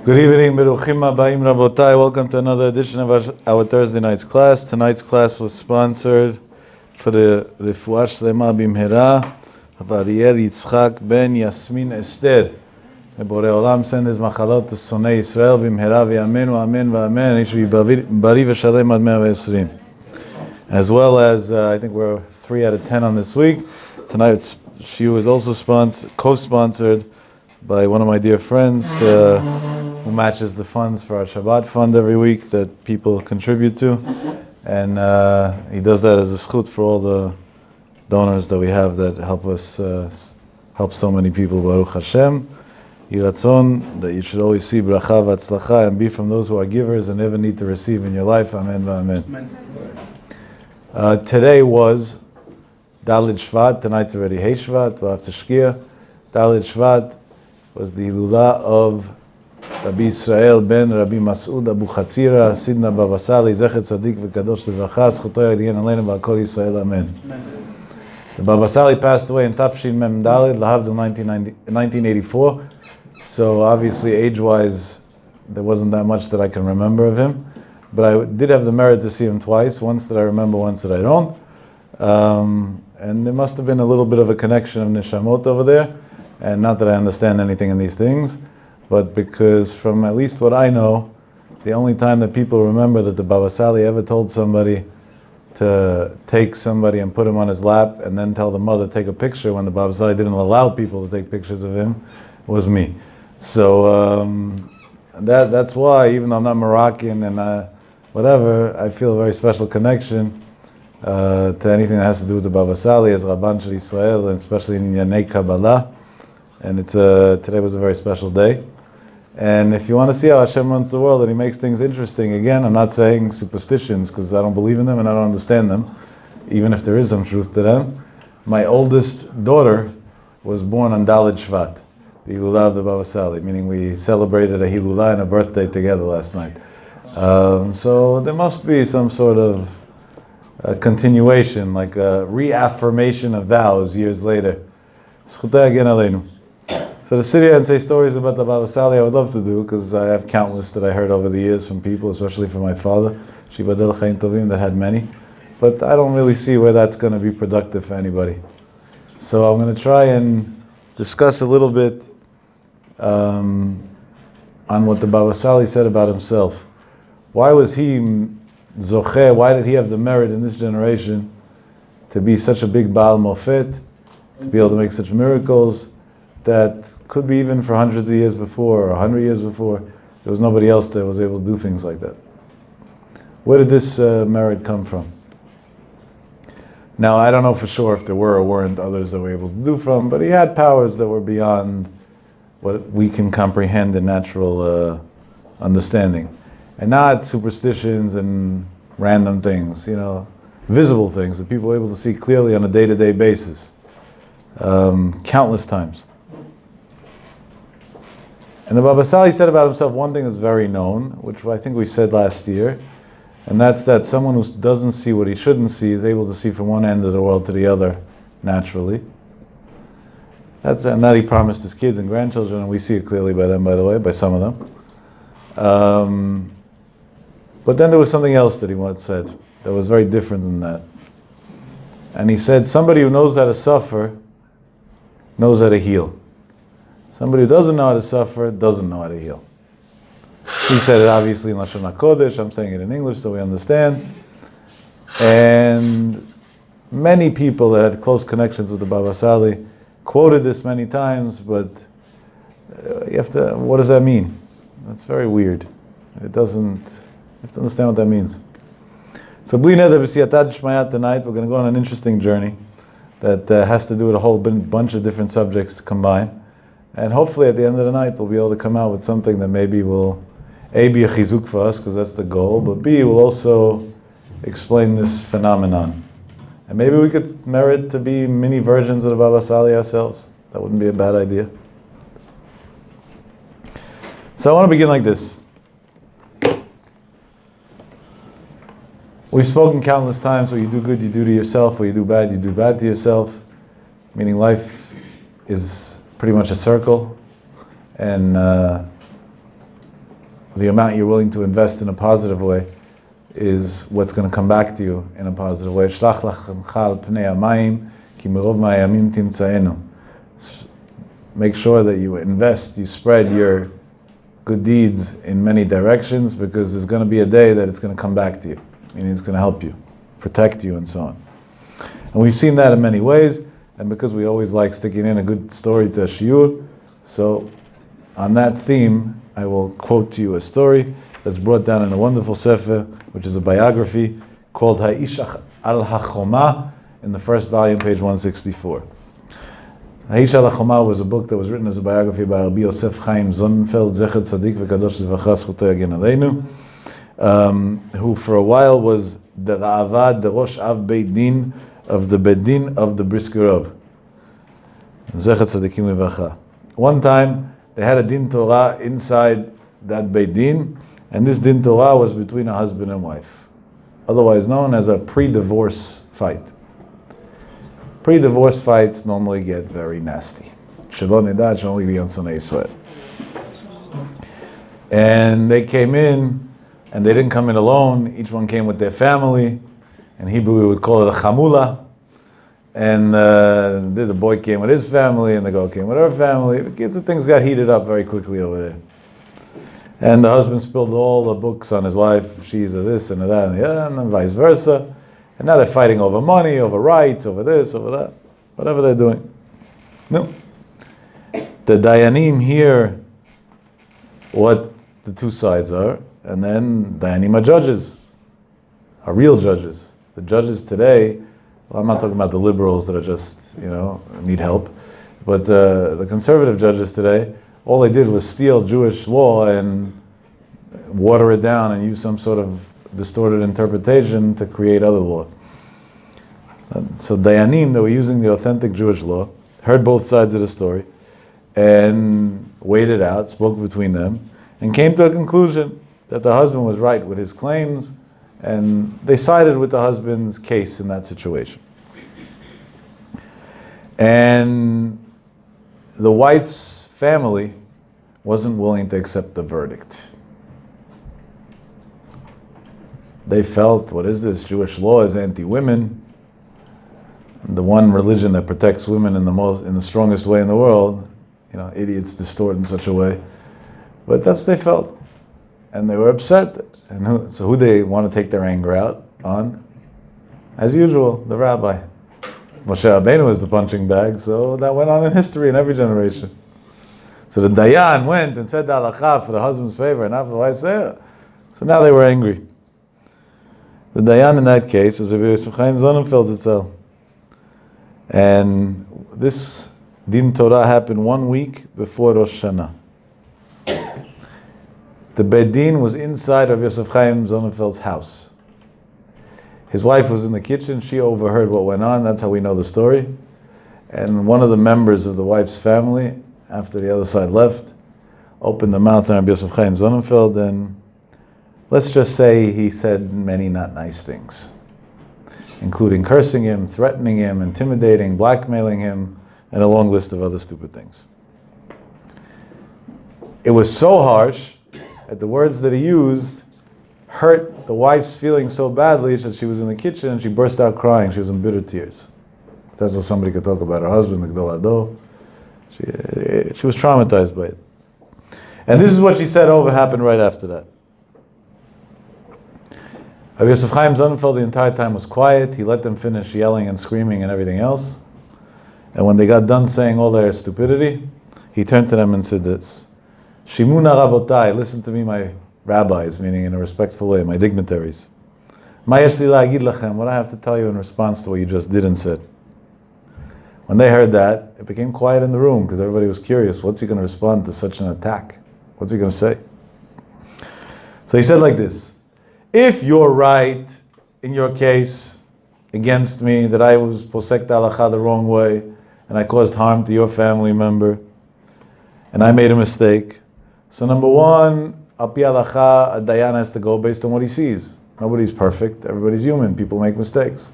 Good evening, Beruchim Habayim Rabotai. Welcome to another edition of our Thursday night's class. Tonight's class was sponsored for the Refuah Shlema Bimhera of Ariel Yitzchak Ben Yasmin Esther. Borei Olam send his machalot to Sonei Israel Bimhera v'Amen v'Amen v'Amen. He should be Bari v'Shalem ad 120. As well as, I think we're 3 out of 10 on this week. Tonight's shiur is also co-sponsored by one of my dear friends who matches the funds for our Shabbat fund every week that people contribute to. And he does that as a zchut for all the donors that we have that help us, help so many people. Baruch Hashem. Yiratzon, that you should always see bracha v'atzlacha and be from those who are givers and never need to receive in your life. Amen v'amen. Today was Dalid Shvat. Tonight's already Hey Shvat. We'll have to shkia. Dalid Shvat was the Hilula of Rabbi Israel ben Rabbi Mas'ud Abu Chatzira, Sidna Baba Sali, Zechet Tzadik v'Kadosh Livracha, Zchuto Yagdigen Aleinu v'Kol Yisrael, Amen. The Baba Sali passed away in Tafshin Mem Dalid, Lahavdil 1984. So obviously, age-wise, there wasn't that much that I can remember of him. But I did have the merit to see him twice, once that I remember, once that I don't. And there must have been a little bit of a connection of neshamot over there. And not that I understand anything in these things, but because from at least what I know, the only time that people remember that the Baba Sali ever told somebody to take somebody and put him on his lap and then tell the mother to take a picture when the Baba Sali didn't allow people to take pictures of him was me. So that's why, even though I'm not Moroccan and whatever, I feel a very special connection to anything that has to do with the Baba Sali as Rabban Shel Israel, and especially in Yanei Kabbalah. And it's today was a very special day. And if you want to see how Hashem runs the world and He makes things interesting, again, I'm not saying superstitions because I don't believe in them and I don't understand them, even if there is some truth to them. My oldest daughter was born on Dalid Shvat, the Hilula of the Baba Sali, meaning we celebrated a Hilula and a birthday together last night. So there must be some sort of continuation, like a reaffirmation of vows years later. Zchuto Yagdigen Aleinu. So to sit here and say stories about the Baba Sali, I would love to do, because I have countless that I heard over the years from people, especially from my father, Shibadel Chaim Tovim, that had many. But I don't really see where that's going to be productive for anybody. So I'm going to try and discuss a little bit on what the Baba Sali said about himself. Why was he zocheh? Why did he have the merit in this generation to be such a big Baal Mofet, to be able to make such miracles that could be even for hundreds of years before, or 100 years before, there was nobody else that was able to do things like that? Where did this merit come from? Now, I don't know for sure if there were or weren't others that were able to do from, but he had powers that were beyond what we can comprehend in natural understanding. And not superstitions and random things, visible things that people were able to see clearly on a day-to-day basis, countless times. And the Baba Sali said about himself one thing that's very known, which I think we said last year, and that's that someone who doesn't see what he shouldn't see is able to see from one end of the world to the other naturally. And that he promised his kids and grandchildren, and we see it clearly by them, by the way, by some of them. But then there was something else that he once said that was very different than that. And he said, somebody who knows how to suffer knows how to heal. Somebody who doesn't know how to suffer doesn't know how to heal. He said it obviously in Lashon HaKodesh. I'm saying it in English so we understand. And many people that had close connections with the Baba Sali quoted this many times, but what does that mean? That's very weird. You have to understand what that means. So Bli Neder B'Siyata D'Shmaya tonight, we're going to go on an interesting journey that has to do with a whole bunch of different subjects combined. And hopefully at the end of the night we'll be able to come out with something that maybe will A, be a chizuk for us, because that's the goal, but B, will also explain this phenomenon. And maybe we could merit to be mini versions of the Baba Sali ourselves. That wouldn't be a bad idea. So I want to begin like this. We've spoken countless times, what you do good, you do to yourself, what you do bad to yourself. Meaning life is pretty much a circle, and the amount you're willing to invest in a positive way is what's going to come back to you in a positive way. Shlach lachancha al pnei hamayim, ki merov ma'ayamim timtzaenu. Make sure that you invest, you spread your good deeds in many directions, because there's going to be a day that it's going to come back to you. Meaning it's going to help you, protect you, and so on. And we've seen that in many ways, and because we always like sticking in a good story to a shiur, so on that theme, I will quote to you a story that's brought down in a wonderful sefer, which is a biography called Ha'ish al HaChoma, in the first volume, page 164. Ha'ish al HaChoma was a book that was written as a biography by Rabbi Yosef Chaim Sonnenfeld, Zecher Tzadik V'Kadosh Livracha Zchuto Yagen Aleinu, who for a while was the Ra'avad, the Rosh Av Beit Din of the Beit Din of the Briskerov. Zecher Tzadikim Livracha. One time, they had a din Torah inside that Beit Din, and this din Torah was between a husband and wife, otherwise known as a pre-divorce fight. Pre-divorce fights normally get very nasty. Shelo nidad, should only be on Sonei Yisrael. And they came in, and they didn't come in alone. Each one came with their family. In Hebrew, we would call it a chamula. And the boy came with his family, and the girl came with her family. Things got heated up very quickly over there. And the husband spilled all the books on his wife. She's a this and a that and the other, and then vice versa. And now they're fighting over money, over rights, over this, over that. Whatever they're doing. No. The Dayanim hear what the two sides are, and then Dayanim are judges, are real judges. The judges today, well, I'm not talking about the liberals that are just, need help, but the conservative judges today, all they did was steal Jewish law and water it down and use some sort of distorted interpretation to create other law. So Dayanim, that were using the authentic Jewish law, heard both sides of the story and weighed it out, spoke between them, and came to a conclusion that the husband was right with his claims, and they sided with the husband's case in that situation. And the wife's family wasn't willing to accept the verdict. They felt, what is this? Jewish law is anti-women. The one religion that protects women in the strongest way in the world. Idiots distort in such a way. But that's what they felt. And they were upset. And who they want to take their anger out on? As usual, the rabbi. Moshe Rabbeinu was the punching bag, so that went on in history in every generation. So the Dayan went and said the halakha for the husband's favor and not for the wife's favor. So now they were angry. The Dayan in that case was Rabbi Yosef Chaim Sonnenfeld itself. And this Din Torah happened 1 week before Rosh Hashanah. The Beit Din was inside of Yosef Chaim Sonnenfeld's house. His wife was in the kitchen. She overheard what went on. That's how we know the story. And one of the members of the wife's family, after the other side left, opened the mouth on Yosef Chaim Sonnenfeld, and let's just say he said many not nice things, including cursing him, threatening him, intimidating, blackmailing him, and a long list of other stupid things. It was so harsh that the words that he used hurt the wife's feelings so badly that she was in the kitchen and she burst out crying. She was in bitter tears. That's how somebody could talk about her husband, the Gdol Ado. She was traumatized by it. And this is what she said happened right after that. Rabbi Yosef Chaim Sonnenfeld the entire time was quiet. He let them finish yelling and screaming and everything else. And when they got done saying all their stupidity, he turned to them and said this: Shimuna Rabotai, listen to me, my rabbis, meaning in a respectful way, my dignitaries. Ma yesh li la'agid lachem, what I have to tell you in response to what you just did and said. When they heard that, it became quiet in the room because everybody was curious. What's he going to respond to such an attack? What's he going to say? So he said like this: if you're right in your case against me, that I was posek halacha the wrong way, and I caused harm to your family member, and I made a mistake, so number one, al pi halacha, a dayan has to go based on what he sees. Nobody's perfect, everybody's human, people make mistakes.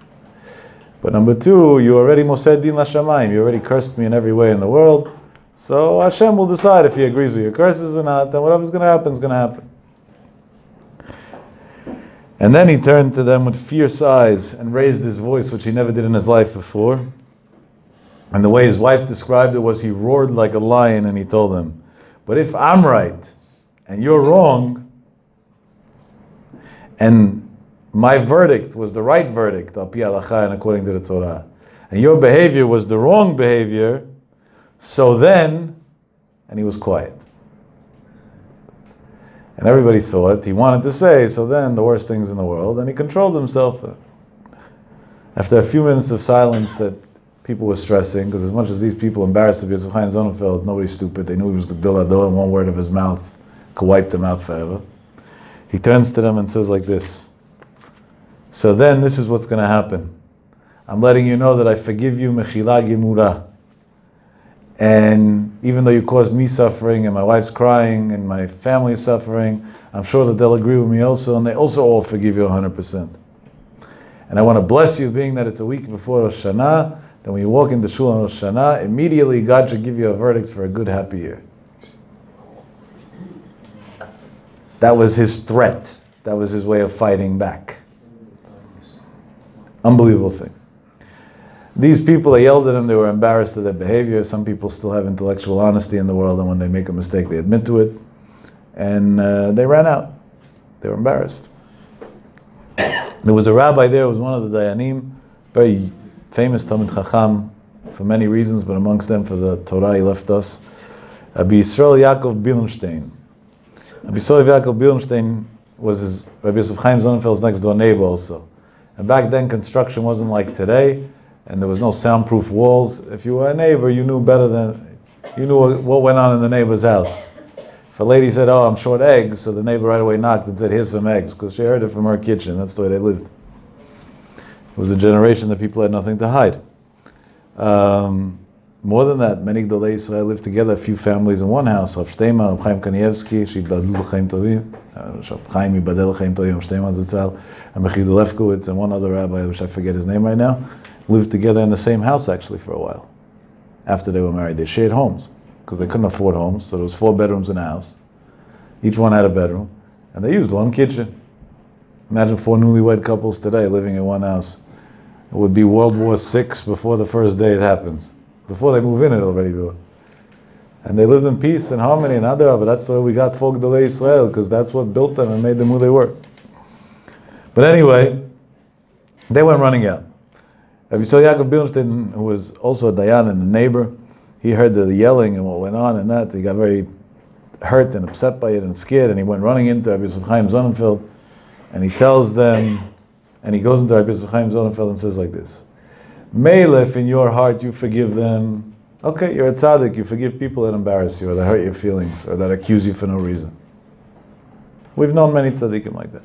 But number two, you already mosed din l'shamayim, you already cursed me in every way in the world, so Hashem will decide if he agrees with your curses or not, then whatever's going to happen is going to happen. And then he turned to them with fierce eyes and raised his voice, which he never did in his life before. And the way his wife described it was he roared like a lion, and he told them, but if I'm right and you're wrong, and my verdict was the right verdict, al pi halacha and according to the Torah, and your behavior was the wrong behavior, so then, and he was quiet. And everybody thought he wanted to say, so then the worst things in the world, and he controlled himself. After a few minutes of silence that people were stressing, because as much as these people embarrassed to be Chaim Sonnenfeld, nobody's stupid, they knew he was the Gdol Ador, and one word of his mouth could wipe them out forever. He turns to them and says like this, so then this is what's going to happen. I'm letting you know that I forgive you, mechila gemura. And even though you caused me suffering, and my wife's crying, and my family's suffering, I'm sure that they'll agree with me also, and they also all forgive you 100%. And I want to bless you, being that it's a week before Rosh Hashanah, that when you walk into Shul on Rosh Hashanah, immediately God should give you a verdict for a good, happy year. That was his threat. That was his way of fighting back. Unbelievable thing. These people, they yelled at him, they were embarrassed of their behavior. Some people still have intellectual honesty in the world, and when they make a mistake, they admit to it. And they ran out. They were embarrassed. There was a rabbi there who was one of the Dayanim, very famous Talmid Chacham for many reasons, but amongst them for the Torah he left us. Rabbi Yaakov Yagen. Rabbi Yaakov Yagen was Rabbi Yosef Chaim Sonnenfeld's next door neighbor also. And back then construction wasn't like today, and there was no soundproof walls. If you were a neighbor, you knew better than, you knew what went on in the neighbor's house. If a lady said, oh, I'm short eggs, so the neighbor right away knocked and said, here's some eggs, because she heard it from her kitchen. That's the way they lived. It was a generation that people had nothing to hide. More than that, many Gdolei Yisrael lived together, a few families in one house. Rav Shtema, Rav Chaim Kanievsky, Shibadlu L'Chaim Tovim, Rav Chaim Yibadel L'Chaim Tovim, Rav Shtema Zatzal, and Mechidul Lefkowitz, and one other rabbi, which I forget his name right now, lived together in the same house actually for a while. After they were married, they shared homes, because they couldn't afford homes, so there was 4 bedrooms in a house. Each one had a bedroom, and they used one kitchen. Imagine 4 newlywed couples today living in one house. It would be World War VI before the first day it happens. Before they move in, it already be. And they lived in peace and harmony and Adar, but that's the way we got folk Gdolei Yisrael, because that's what built them and made them who they were. But anyway, they went running out. Rabbi Yaakov Yagen, who was also a Dayan and a neighbor, he heard the yelling and what went on and that. He got very hurt and upset by it and scared, and he went running into Rabbi Chaim Sonnenfeld, and he tells them, and he goes into Rabbi Chaim Sonnenfeld and says like this, Mele, if in your heart you forgive them, okay, you're a tzaddik, you forgive people that embarrass you, or that hurt your feelings, or that accuse you for no reason. We've known many tzaddikim like that.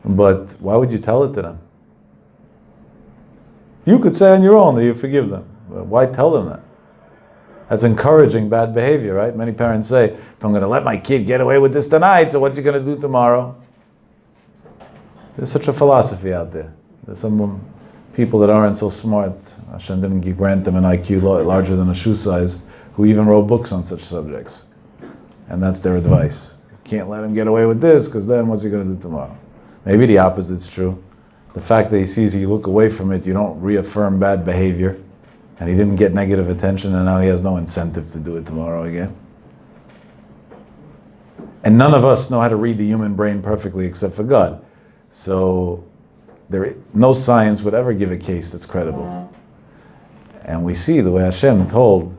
But why would you tell it to them? You could say on your own that you forgive them. But why tell them that? That's encouraging bad behavior, right? Many parents say, if I'm going to let my kid get away with this tonight, so what's he going to do tomorrow? There's such a philosophy out there. There's some people that aren't so smart. Hashem didn't grant them an IQ larger than a shoe size, who even wrote books on such subjects. And that's their advice. You can't let him get away with this, because then what's he going to do tomorrow? Maybe the opposite's true. The fact that he sees you look away from it, you don't reaffirm bad behavior, and he didn't get negative attention, and now he has no incentive to do it tomorrow again. And none of us know how to read the human brain perfectly except for God. So no science would ever give a case that's credible. And we see the way Hashem told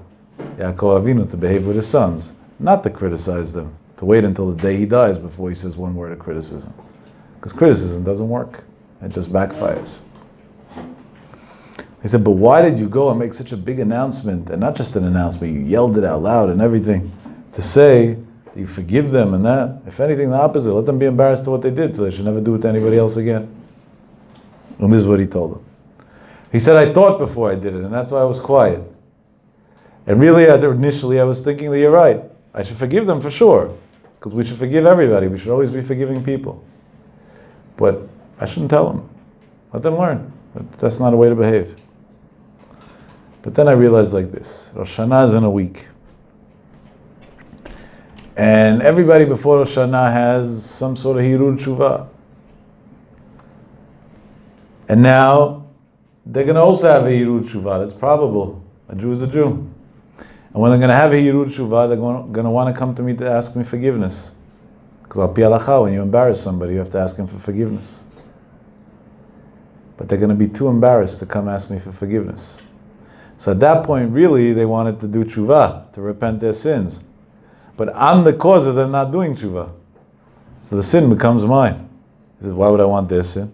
Yaakov Avinu to behave with his sons, not to criticize them, to wait until the day he dies before he says one word of criticism. Because criticism doesn't work. It just backfires. He said, but why did you go and make such a big announcement, and not just an announcement, you yelled it out loud and everything, to say that you forgive them and that? If anything, the opposite. Let them be embarrassed to what they did, so they should never do it to anybody else again. And this is what he told them. He said, I thought before I did it, and that's why I was quiet. And really, initially I was thinking that you're right. I should forgive them for sure, because we should forgive everybody. We should always be forgiving people. But I shouldn't tell them. Let them learn. But that's not a way to behave. But then I realized like this. Rosh Hashanah is in a week. And everybody before Rosh Hashanah has some sort of hirur tshuva. And now, they're going to also have a Hirut Shuvah. That's probable. A Jew is a Jew. And when they're going to have a Hirut Shuvah, they're going to want to come to me to ask me forgiveness. Because al pi halacha, when you embarrass somebody, you have to ask him for forgiveness. But they're going to be too embarrassed to come ask me for forgiveness. So at that point, really, they wanted to do tshuva, to repent their sins. But I'm the cause of them not doing tshuva. So the sin becomes mine. He says, why would I want their sin?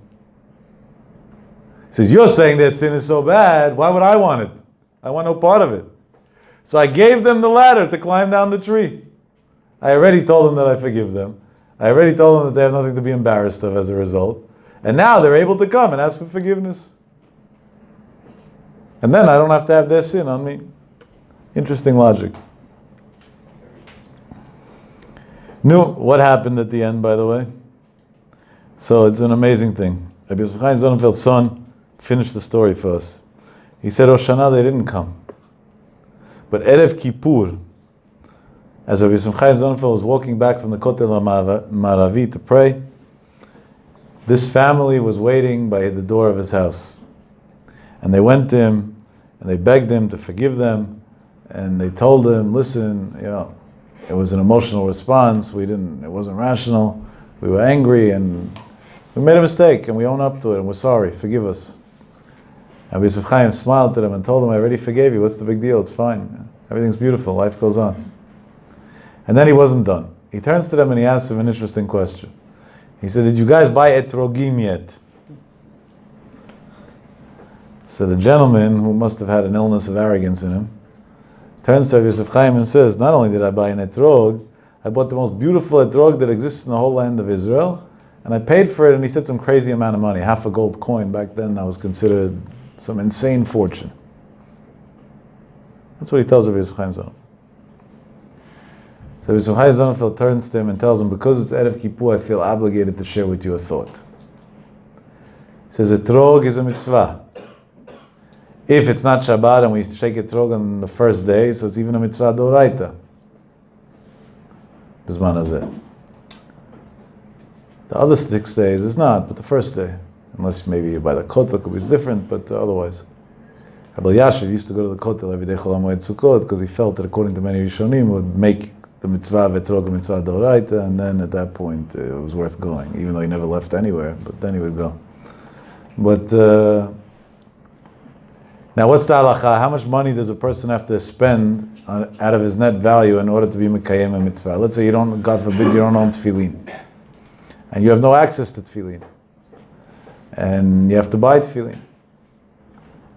He says, you're saying their sin is so bad, why would I want it? I want no part of it. So I gave them the ladder to climb down the tree. I already told them that I forgive them. I already told them that they have nothing to be embarrassed of as a result. And now they're able to come and ask for forgiveness. And then I don't have to have their sin on me. Interesting logic. What happened at the end, by the way? So it's an amazing thing. Rabbi Yosef Chaim Sonnenfeld's son finished the story for us. He said, Rosh Hashanah, they didn't come. But Erev Kippur, as Rabbi Yosef Chaim Sonnenfeld was walking back from the Kotel HaMaravi to pray, this family was waiting by the door of his house. And they went to him, and they begged him to forgive them, and they told him, listen, it was an emotional response, it wasn't rational, we were angry, and we made a mistake, and we own up to it, and we're sorry, forgive us. And Rabbi Yosef Chaim smiled to them and told them, I already forgave you, what's the big deal, it's fine, everything's beautiful, life goes on. And then he wasn't done. He turns to them and he asks them an interesting question. He said, did you guys buy etrogim yet? So the gentleman, who must have had an illness of arrogance in him, turns to Rabbi Yosef Chaim and says, not only did I buy an etrog, I bought the most beautiful etrog that exists in the whole land of Israel, and I paid for it, and he said some crazy amount of money, half a gold coin. Back then that was considered some insane fortune. That's what he tells Rabbi Yosef Chaim Sonnenfeld. So Rabbi Yosef Chaim Sonnenfeld turns to him and tells him, because it's Erev Kippur, I feel obligated to share with you a thought. He says, etrog is a mitzvah. If it's not Shabbat and we shake etrog on the first day, so it's even a mitzvah d'oraita. B'zman hazeh. The other 6 days is not, but the first day. Unless maybe by the kotel, it's different, but otherwise. Abel Yashiv used to go to the kotel every day Chol HaMoed Sukkot because he felt that according to many Rishonim would make the mitzvah of etrog a mitzvah d'oraita, and then at that point it was worth going, even though he never left anywhere, but then he would go. But now what's the halacha? How much money does a person have to spend out of his net value in order to be mekayem a mitzvah? Let's say you don't, God forbid, you don't own tefillin, and you have no access to tefillin, and you have to buy tefillin.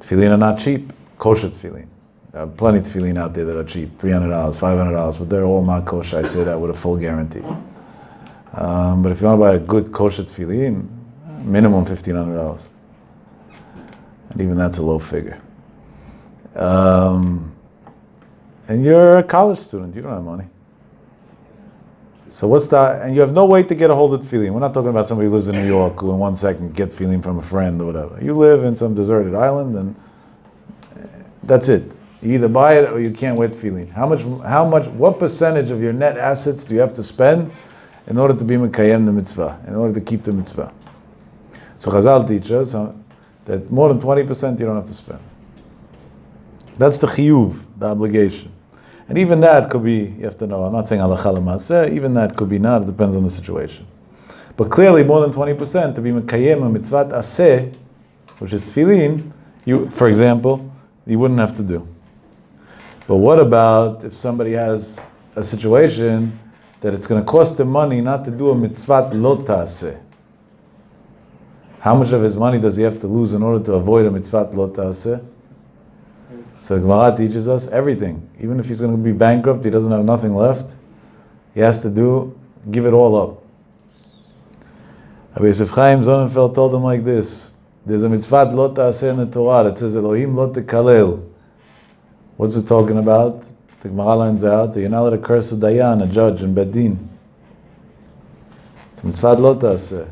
Tefillin are not cheap, kosher tefillin. There are plenty of tefillin out there that are cheap, $300, $500, but they're all not kosher. I say that with a full guarantee. But if you want to buy a good kosher tefillin, minimum $1,500, and even that's a low figure. And you're a college student, you don't have money. So what's that? And you have no way to get a hold of tefillin. We're not talking about somebody who lives in New York who in 1 second get tefillin from a friend or whatever. You live in some deserted island and that's it. You either buy it or you can't wear tefillin. What percentage of your net assets do you have to spend in order to be mekayem the mitzvah, in order to keep the mitzvah? So Chazal teaches that more than 20% you don't have to spend. That's the chiyuv, the obligation. And even that could be, you have to know, I'm not saying halacha l'maaseh, even that could be not, it depends on the situation. But clearly more than 20% to be mekayem a mitzvat aseh, which is tefillin, for example, you wouldn't have to do. But what about if somebody has a situation that it's going to cost him money not to do a mitzvat lo ta'aseh? How much of his money does he have to lose in order to avoid a mitzvat lo ta'aseh? So the Gemara teaches us everything. Even if he's going to be bankrupt, he doesn't have nothing left, he has to give it all up. Rabbi Yosef Chaim Sonnenfeld told him like this: there's a mitzvat lo ta'aseh in the Torah that says Elohim lo tekalel. What's it talking about? The Gemara lines out that you're not allowed to curse a dayan, a judge in Bedin. It's mitzvat lo ta'aseh.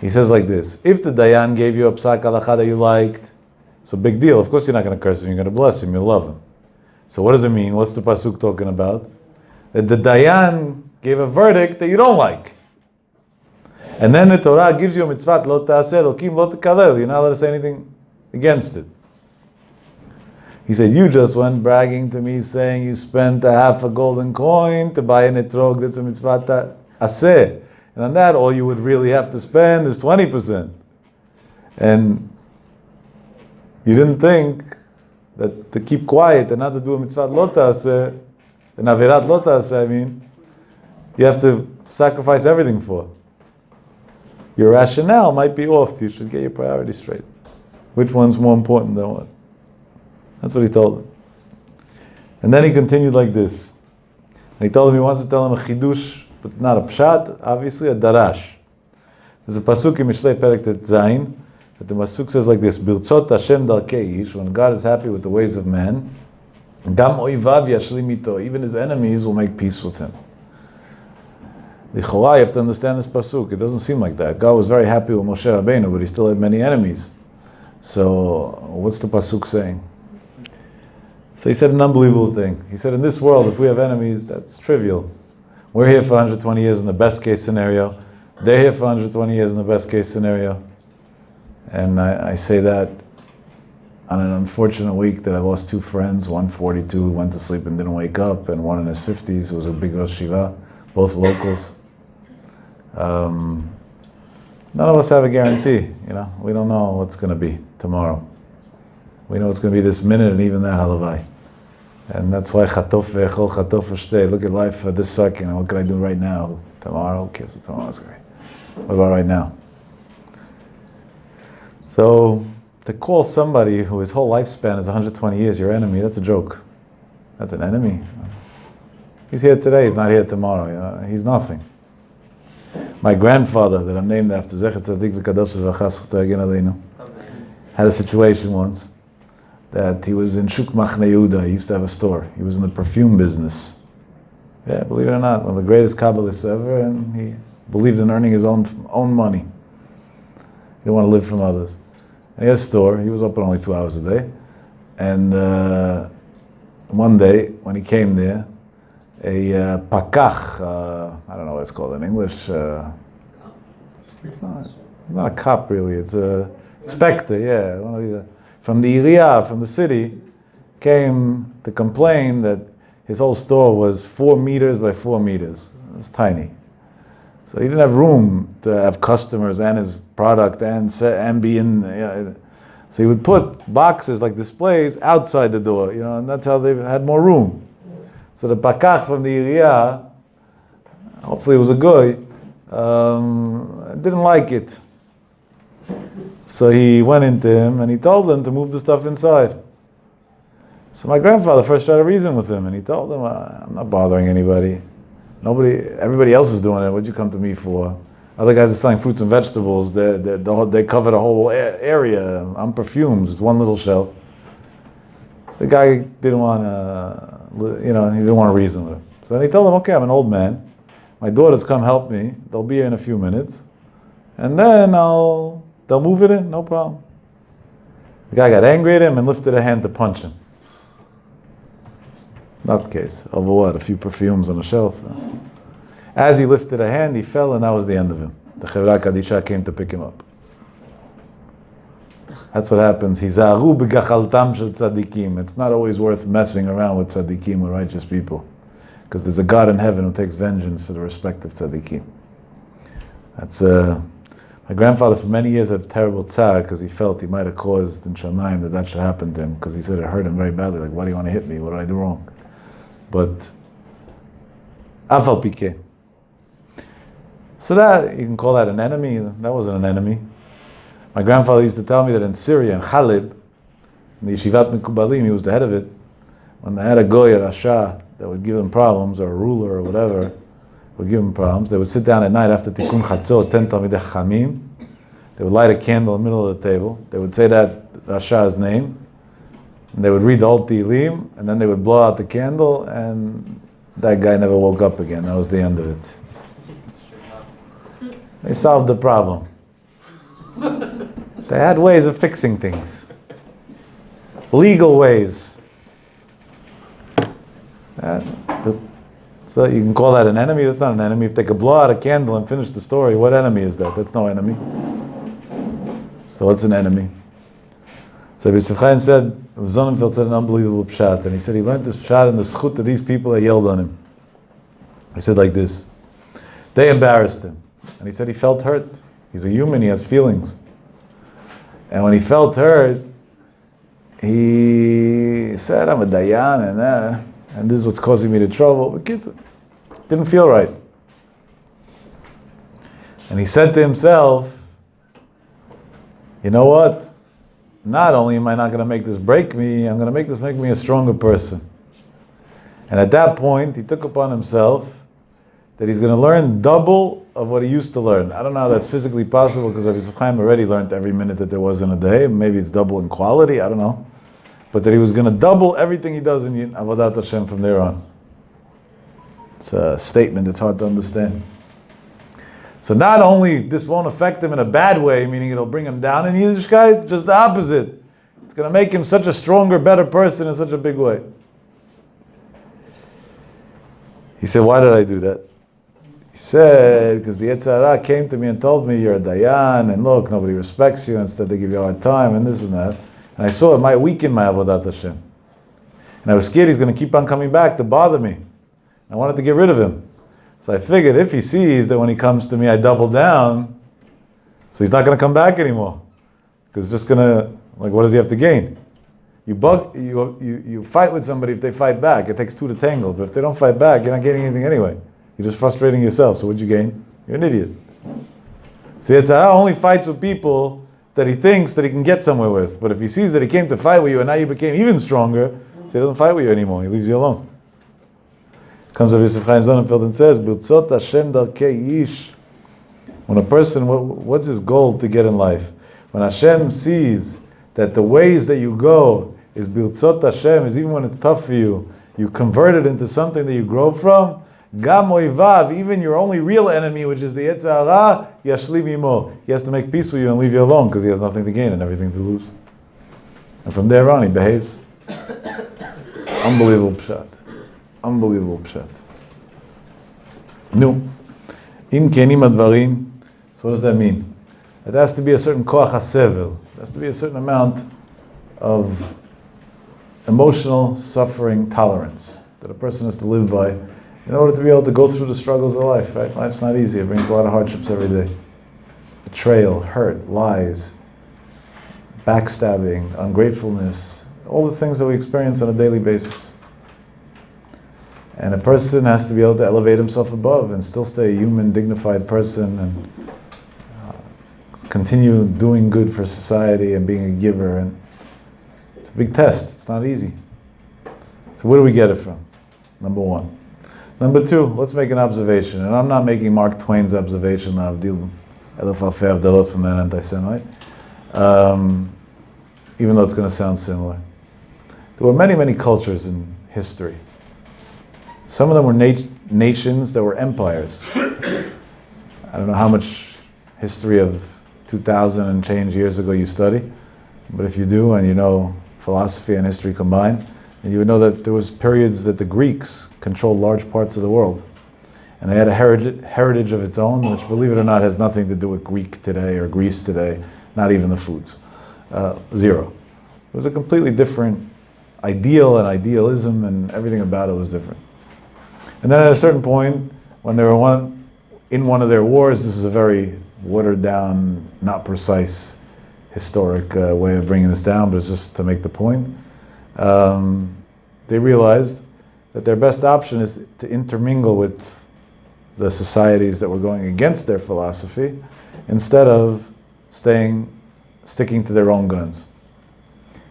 He says like this: if the dayan gave you a psak halacha that you liked, it's a big deal. Of course you're not going to curse him, you're going to bless him, you'll love him. So what does it mean? What's the pasuk talking about? That the dayan gave a verdict that you don't like. And then the Torah gives you a mitzvah, lo ta'aseh Elokim lo tekalel. You're not allowed to say anything against it. He said, you just went bragging to me saying you spent a half a golden coin to buy an etrog, that's a mitzvah ta'aseh. And on that, all you would really have to spend is 20%. And you didn't think that to keep quiet and not to do a mitzvah lo ta'aseh, an avirat lo ta'aseh, I mean, you have to sacrifice everything for. Your rationale might be off. You should get your priorities straight. Which one's more important than what? That's what he told him. And then he continued like this. And he told him he wants to tell him a chidush, but not a pshat, obviously a darash. There's a pasuk in Mishlei Perek Tet Zayin, that the pasuk says like this: Birtzot Hashem darkei ish, when God is happy with the ways of man, gam oivav yashlim ito, even his enemies will make peace with him. L'chora, you have to understand this pasuk. It doesn't seem like that. God was very happy with Moshe Rabbeinu, but he still had many enemies. So, what's the pasuk saying? So he said an unbelievable thing. He said, in this world, if we have enemies, that's trivial. We're here for 120 years in the best case scenario. They're here for 120 years in the best case scenario. And I say that on an unfortunate week that I lost two friends, one 42 who went to sleep and didn't wake up, and one in his 50s who was a big Rosh Shiva, both locals. None of us have a guarantee, We don't know what's going to be tomorrow. We know it's going to be this minute, and even that halavai. And that's why chatof ve'echol, chatof v'shtei. Look at life for this second, and what can I do right now? Tomorrow, who cares what tomorrow's going to be? What about right now? So, to call somebody who his whole lifespan is 120 years your enemy, that's a joke. That's an enemy. He's here today, he's not here tomorrow. He's nothing. My grandfather, that I'm named after, Zecher Tzadik V'Kadosh V'Chas Yagen Aleinu, had a situation once that he was in Shuk Machne Yehuda. He used to have a store. He was in the perfume business. Yeah, believe it or not, one of the greatest Kabbalists ever, and he believed in earning his own money. He didn't want to live from others. And he had a store. He was open only 2 hours a day. And one day, when he came there, a pakach, I don't know what it's called in English. It's not a cop really. It's a inspector. Yeah, one of these, from the area, from the city, came to complain that his whole store was 4 meters by 4 meters. It's tiny, so he didn't have room to have customers and his product and be in. So he would put boxes like displays outside the door, and that's how they had more room. So the pakach from the area, hopefully it was a guy, didn't like it. So he went into him and he told him to move the stuff inside. So my grandfather first tried to reason with him, and he told him, I'm not bothering anybody. Everybody else is doing it. What'd you come to me for? Other guys are selling fruits and vegetables. They cover the whole area. I'm perfumes. It's one little shelf. The guy didn't want to, he didn't want to reason with him. So then he told him, okay, I'm an old man. My daughters come help me. They'll be here in a few minutes. And then they'll move it in, no problem. The guy got angry at him and lifted a hand to punch him. Not the case. Over what? A few perfumes on the shelf. As he lifted a hand, he fell, and that was the end of him. The Chevra Kadisha came to pick him up. That's what happens. Hizaru b'gachaltam shel tzadikim. It's not always worth messing around with tzadikim, with righteous people, because there's a God in heaven who takes vengeance for the respective tzadikim. That's my grandfather for many years had a terrible tzar because he felt he might have caused in Shamayim that should happen to him, because he said it hurt him very badly. Like, why do you want to hit me? What did I do wrong? But afal pikeh. So that, you can call that an enemy. That wasn't an enemy. My grandfather used to tell me that in Syria, in Khalib, in the Yeshivat Mekubalim, he was the head of it, when they had a goy, a rasha, that would give him problems, or a ruler or whatever, would give him problems, they would sit down at night after Tikkun Chatzot, 10 Talmidei Chachamim, they would light a candle in the middle of the table, they would say that rasha's name, and they would read the whole Tehillim, and then they would blow out the candle, and that guy never woke up again. That was the end of it. They solved the problem. They had ways of fixing things. Legal ways. It's So you can call that an enemy. That's not an enemy. If they could blow out a candle and finish the story, what enemy is that? That's no enemy. So what's an enemy? So Rabbi Yosef Chaim said, Rav Sonnenfeld said an unbelievable pshat, and he said he learned this pshat in the schut of these people that yelled on him. He said like this: they embarrassed him, and he said he felt hurt. He's a human, he has feelings. And when he felt hurt, he said, I'm a dayan, and this is what's causing me the trouble. But kids, didn't feel right. And he said to himself, you know what? Not only am I not going to make this break me, I'm going to make this make me a stronger person. And at that point, he took upon himself that he's going to learn double of what he used to learn. I don't know how that's physically possible, because Rabbi Yosef Chaim already learned every minute that there was in a day. Maybe it's double in quality, I don't know. But that he was going to double everything he does in Avodat Hashem from there on. It's a statement that's hard to understand. So not only this won't affect him in a bad way, meaning it'll bring him down in Yiddishkeit, just the opposite. It's going to make him such a stronger, better person in such a big way. He said, why did I do that? He said, because the Yetzer Hara came to me and told me, you're a dayan, and look, nobody respects you, instead they give you a hard time, and this and that. And I saw it might weaken my Avodat Hashem. And I was scared he's going to keep on coming back to bother me. I wanted to get rid of him. So I figured if he sees that when he comes to me I double down, so he's not going to come back anymore. Because it's just going to, like, what does he have to gain? You fight with somebody if they fight back. It takes two to tangle. But if they don't fight back, you're not gaining anything anyway. You're just frustrating yourself. So what'd you gain? You're an idiot. See, it's only fights with people that he thinks that he can get somewhere with. But if he sees that he came to fight with you and now you became even stronger, so he doesn't fight with you anymore. He leaves you alone. Comes Rav Yosef Chaim Sonnenfeld and says, "B'rtzot Hashem darkei ish." When a person, what's his goal to get in life? When Hashem sees that the ways that you go is b'rtzot Hashem, is even when it's tough for you, you convert it into something that you grow from. Gam oivav, even your only real enemy, which is the Yetzer Hara, yashlim imo. He has to make peace with you and leave you alone because he has nothing to gain and everything to lose. And from there on, he behaves. Unbelievable pshat. Unbelievable pshat. No. Im kenim advarim. So what does that mean? It has to be a certain koach hasevel. It has to be a certain amount of emotional suffering tolerance that a person has to live by in order to be able to go through the struggles of life, right? Life's not easy. It brings a lot of hardships every day. Betrayal, hurt, lies, backstabbing, ungratefulness, all the things that we experience on a daily basis. And a person has to be able to elevate himself above and still stay a human, dignified person and continue doing good for society and being a giver. And it's a big test. It's not easy. So where do we get it from? Number one. Number two, let's make an observation. And I'm not making Mark Twain's observation, Avdil Elef Alfei Avdalot from an anti-Semite, even though it's going to sound similar. There were many, many cultures in history. Some of them were nations that were empires. I don't know how much history of 2,000 and change years ago you study, but if you do and you know philosophy and history combined, and you would know that there was periods that the Greeks controlled large parts of the world. And they had a heritage of its own, which, believe it or not, has nothing to do with Greek today or Greece today, not even the foods. Zero. It was a completely different ideal and idealism, and everything about it was different. And then at a certain point, when they were in one of their wars, this is a very watered down, not precise, historic way of bringing this down, but it's just to make the point. They realized that their best option is to intermingle with the societies that were going against their philosophy instead of sticking to their own guns.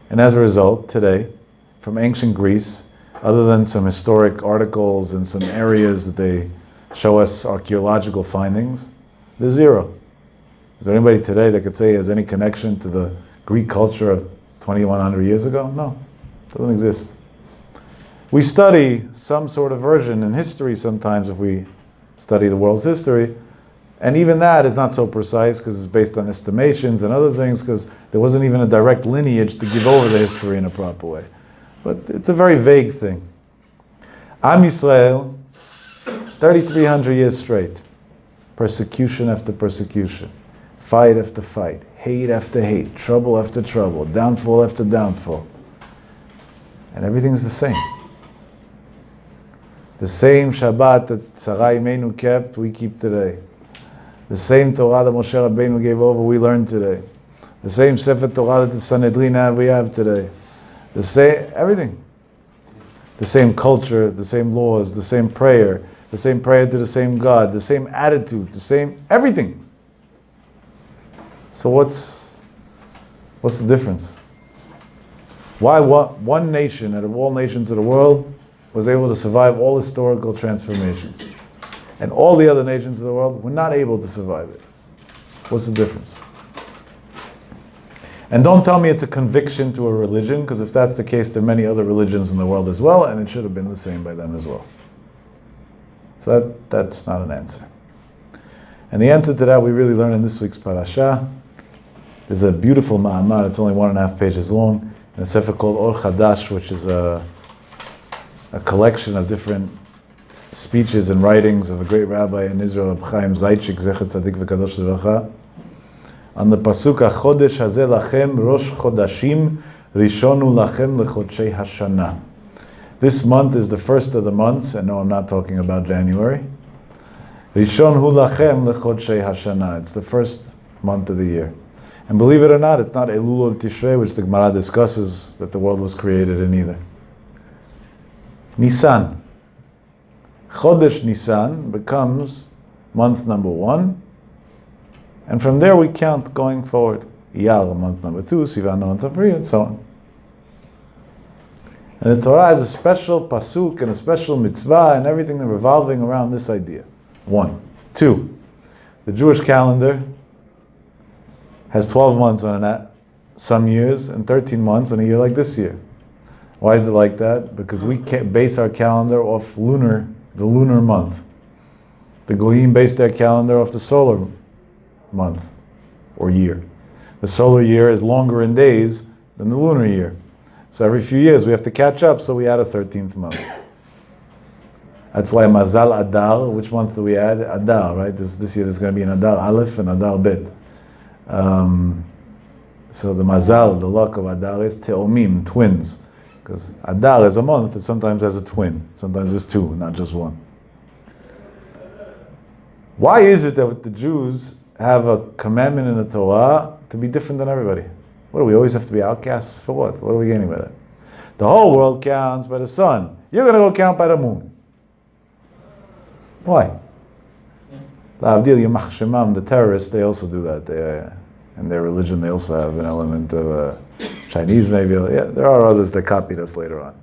And as a result, today, from ancient Greece, other than some historic articles and some areas that they show us archaeological findings, there's zero. Is there anybody today that could say has any connection to the Greek culture of 2,100 years ago? No, it doesn't exist. We study some sort of version in history sometimes if we study the world's history, and even that is not so precise because it's based on estimations and other things, because there wasn't even a direct lineage to give over the history in a proper way. But it's a very vague thing. Am Yisrael 3,300 years straight. Persecution after persecution. Fight after fight. Hate after hate. Trouble after trouble. Downfall after downfall. And everything's the same. The same Shabbat that Sarai Imenu kept, we keep today. The same Torah that Moshe Rabbeinu gave over, we learn today. The same Sefer Torah that the Sanhedrin have, we have today. The same, everything. The same culture, the same laws, the same prayer to the same God, the same attitude, the same everything. So what's the difference? Why one nation out of all nations of the world was able to survive all historical transformations, and all the other nations of the world were not able to survive it? What's the difference? And don't tell me it's a conviction to a religion, because if that's the case, there are many other religions in the world as well, and it should have been the same by them as well. So that's not an answer. And the answer to that we really learn in this week's parasha. There's a beautiful ma'amar, it's only 1.5 pages long, in a sefer called Or Chadash, which is a collection of different speeches and writings of a great rabbi in Israel, Reb Chaim Zaychik, Zecher Tzadik V'Kadosh Livracha, on the pasuk, HaChodesh Hazeh Lachem Rosh Chodashim Rishonu Lachem Lechodshei Hashana. This month is the first of the months, and no, I'm not talking about January. Rishon Hu Lachem Lechodshei Hashana. It's the first month of the year. And believe it or not, it's not Elul or Tishrei, which the Gemara discusses that the world was created in either. Nisan. Chodesh Nisan becomes month number 1, and from there we count going forward. Iyar, month number 2, Sivan, month number 3, and so on. And the Torah has a special pasuk and a special mitzvah and everything revolving around this idea. 1. 2. The Jewish calendar has 12 months on it some years and 13 months on a year like this year. Why is it like that? Because we can't base our calendar off the lunar month. The Goyim base their calendar off the solar month or year. The solar year is longer in days than the lunar year. So every few years we have to catch up, so we add a 13th month. That's why Mazal Adar, which month do we add? Adar, right? This year there's going to be an Adar Aleph and Adar Bet. So the Mazal, the luck of Adar is Teomim, twins. Because Adar is a month that sometimes has a twin. Sometimes there's 2, not just 1. Why is it that the Jews have a commandment in the Torah to be different than everybody? What do we always have to be outcasts? For what? What are we gaining by that? The whole world counts by the sun. You're going to go count by the moon. Why? The terrorists, they also do that. In their religion, they also have an element of Chinese, maybe. Yeah, there are others that copied us later on.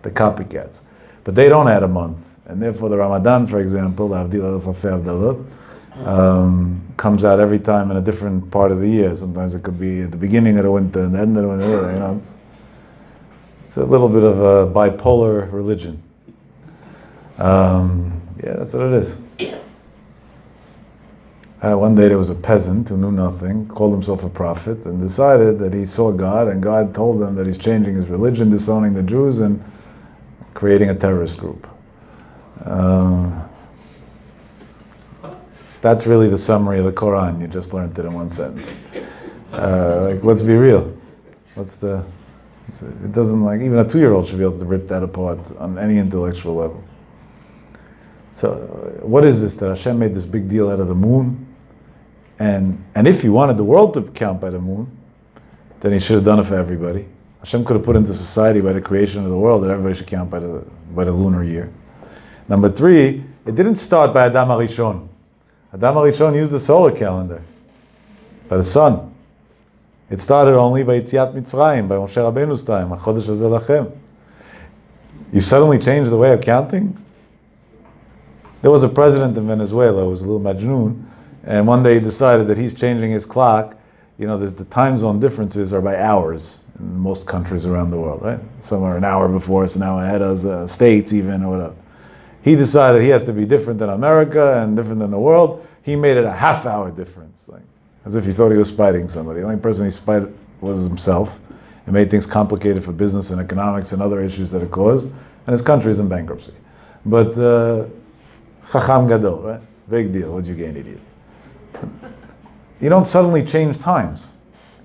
The copycats. But they don't add a month. And therefore the Ramadan, for example, comes out every time in a different part of the year. Sometimes it could be at the beginning of the winter and the end of the winter. It's a little bit of a bipolar religion. Yeah, that's what it is. One day there was a peasant who knew nothing, called himself a prophet, and decided that he saw God, and God told him that he's changing his religion, disowning the Jews, and creating a terrorist group. That's really the summary of the Quran. You just learned it in one sentence. Let's be real. It doesn't, even a 2-year-old should be able to rip that apart on any intellectual level. So, what is this? That Hashem made this big deal out of the moon? And if he wanted the world to count by the moon, then he should have done it for everybody. Hashem could have put into society by the creation of the world that everybody should count by the lunar year. Number 3, it didn't start by Adam HaRishon. Adam HaRishon used the solar calendar, by the sun. It started only by Yetziat Mitzrayim, by Moshe Rabbeinu's time. HaChodesh Hazeh Lachem. You suddenly changed the way of counting? There was a president in Venezuela who was a little majnoon, and one day he decided that he's changing his clock. The time zone differences are by hours in most countries around the world, right? Some are an hour before us, an hour ahead of us, states even, or whatever. He decided he has to be different than America and different than the world. He made it a half-hour difference, as if he thought he was spiting somebody. The only person he spied was himself. It made things complicated for business and economics and other issues that it caused, and his country is in bankruptcy. But Chacham Gadol, right? Big deal. What'd you gain, idiot? You don't suddenly change times.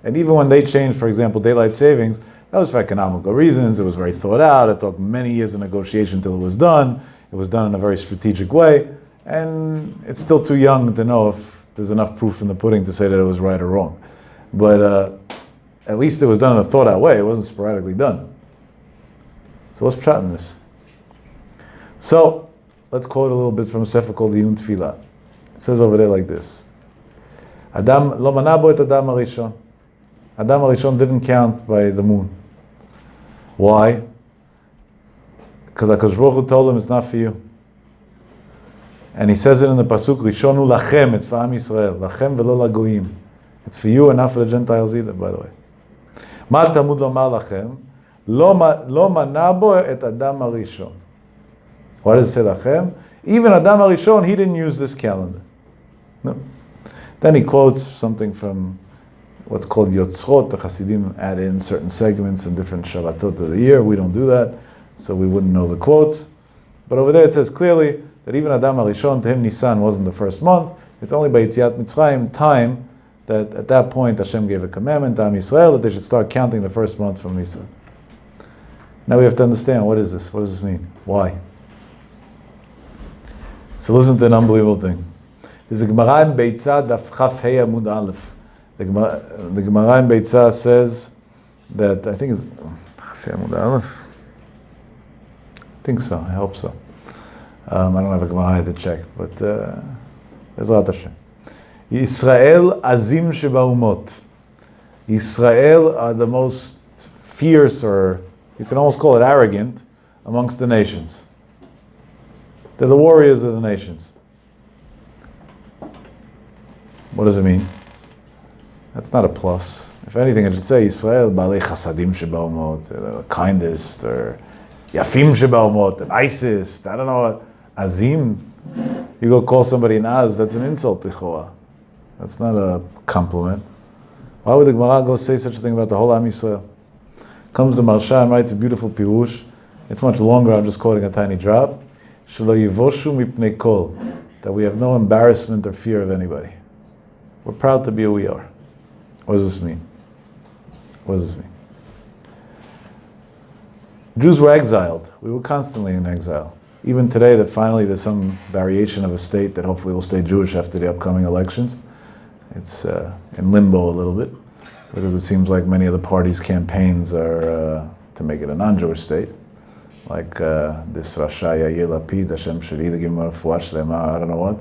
And even when they changed, for example, daylight savings, that was for economical reasons. It was very thought out. It took many years of negotiation till it was done. It was done in a very strategic way. And it's still too young to know if there's enough proof in the pudding to say that it was right or wrong. But at least it was done in a thought out way. It wasn't sporadically done. So what's pshat in this? So let's quote a little bit from a sefer called Iyun Tefillah. It says over there like this. Adam lo manabo et Adam harishon. Adam harishon didn't count by the moon. Why? Because HaKadosh Baruch Hu told him it's not for you. And he says it in the pasuk, Rishonu lachem, it's for Am Yisrael. Lachem velo lagoyim. It's for you and not for the Gentiles either, by the way. Ma Talmud lomar lachem, lo manabo et Adam harishon. Why does it say lachem? Even Adam harishon, he didn't use this calendar. No. Then he quotes something from what's called Yotzrot. The Hasidim add in certain segments in different Shabbatot of the year. We don't do that, so we wouldn't know the quotes. But over there it says clearly that even Adam HaRishon, to him Nisan wasn't the first month. It's only by Yetziat Mitzrayim time that at that point Hashem gave a commandment to Am Yisrael that they should start counting the first month from Nisan. Now we have to understand, what is this? What does this mean? Why? So listen to an unbelievable thing. There's a Gemara in Beitzah, Daf Chaf Hei Amud Aleph. The Gemara in Beitzah says that, I think it's Chaf Hei Amud Aleph. I think so, I hope so. I don't have a Gemara I had to check, but Ezrat Hashem. Yisrael Azim Shebaumot. Yisrael are the most fierce, or you can almost call it arrogant, amongst the nations. They're the warriors of the nations. What does it mean? That's not a plus. If anything, it should say Yisrael Balei Chasadim Shebaumot, the kindest, or Yafim Shebaumot, the nicest. I don't know. Azim. You go call somebody an Az, that's an insult to Choah. That's not a compliment. Why would the Gemara go say such a thing about the whole Am Yisrael? Comes the Marsha and writes a beautiful pirush. It's much longer. I'm just quoting a tiny drop. Shelo yivoshu mipnei kol. That we have no embarrassment or fear of anybody. We're proud to be who we are. What does this mean? What does this mean? Jews were exiled. We were constantly in exile. Even today, that finally there's some variation of a state that hopefully will stay Jewish after the upcoming elections. It's in limbo a little bit, because it seems like many of the parties' campaigns are to make it a non-Jewish state. Like this Rasha Yair Lapid, Hashem Shari, give him a fuash lema, I don't know what,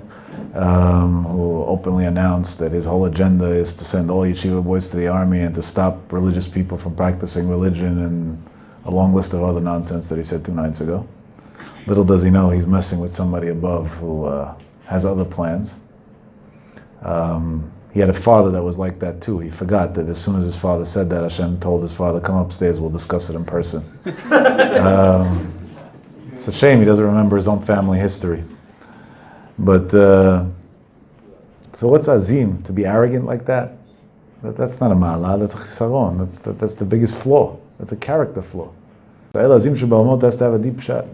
who openly announced that his whole agenda is to send all yeshiva boys to the army and to stop religious people from practicing religion, and a long list of other nonsense that he said 2 nights ago. Little does he know he's messing with somebody above who has other plans. He had a father that was like that too. He forgot that as soon as his father said that, Hashem told his father, come upstairs, we'll discuss it in person. It's a shame he doesn't remember his own family history. But, so what's azim? To be arrogant like that? That's not a ma'ala, that's a chisaron. That's the biggest flaw. That's a character flaw. El azim shebaumot has to have a deep shot.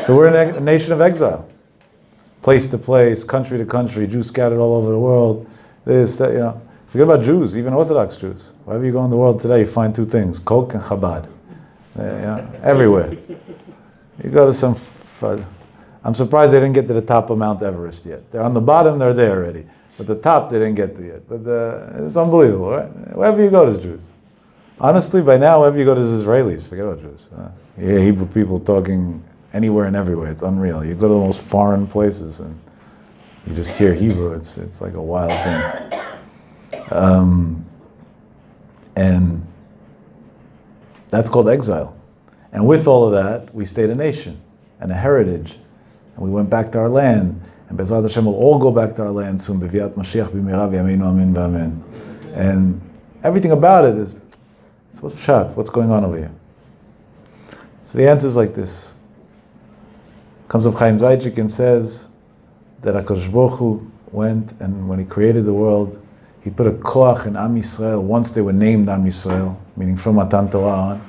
So we're in a nation of exile. Place to place, country to country, Jews scattered all over the world. This, that, Forget about Jews, even Orthodox Jews. Wherever you go in the world today, you find 2 things, Coke and Chabad. Everywhere. You go to some... I'm surprised they didn't get to the top of Mount Everest yet. They're on the bottom, they're there already. But the top they didn't get to yet. But it's unbelievable, right? Wherever you go, there's Jews. Honestly, by now, wherever you go, there's Israelis. Forget about Jews. You hear Hebrew people talking anywhere and everywhere. It's unreal. You go to the most foreign places and you just hear Hebrew. It's like a wild thing. And that's called exile. And with all of that, we stayed a nation and a heritage. And we went back to our land. And Bezrat Hashem will all go back to our land soon. B'viat Mashiach b'mirav yameinu amen v'amen. And everything about it is, so what's pshat? What's going on over here? So the answer is like this. Comes up Chaim Zaychik and says that HaKadosh Baruch Hu went, and when he created the world, he put a koach in Am Yisrael once they were named Am Yisrael, meaning from Matan Torah on.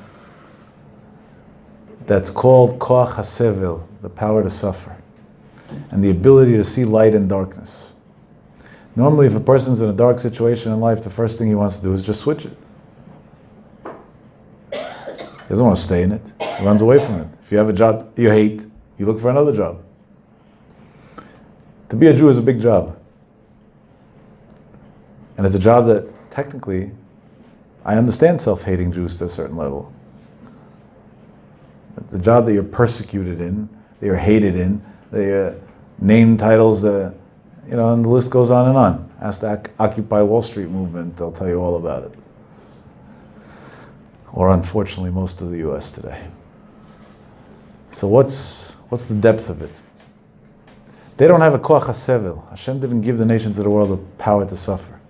That's called koach hasevel, the power to suffer. and the ability to see light in darkness. Normally, if a person's in a dark situation in life, the first thing he wants to do is just switch it. He doesn't want to stay in it. He runs away from it. If you have a job you hate, you look for another job. To be a Jew is a big job. And it's a job that, technically, I understand self-hating Jews to a certain level. It's a job that you're persecuted in, that you're hated in, the name titles, and the list goes on and on. Ask the Occupy Wall Street movement, they'll tell you all about it. Or unfortunately, most of the US today. So what's the depth of it? They don't have a koach hasevel. Hashem didn't give the nations of the world the power to suffer.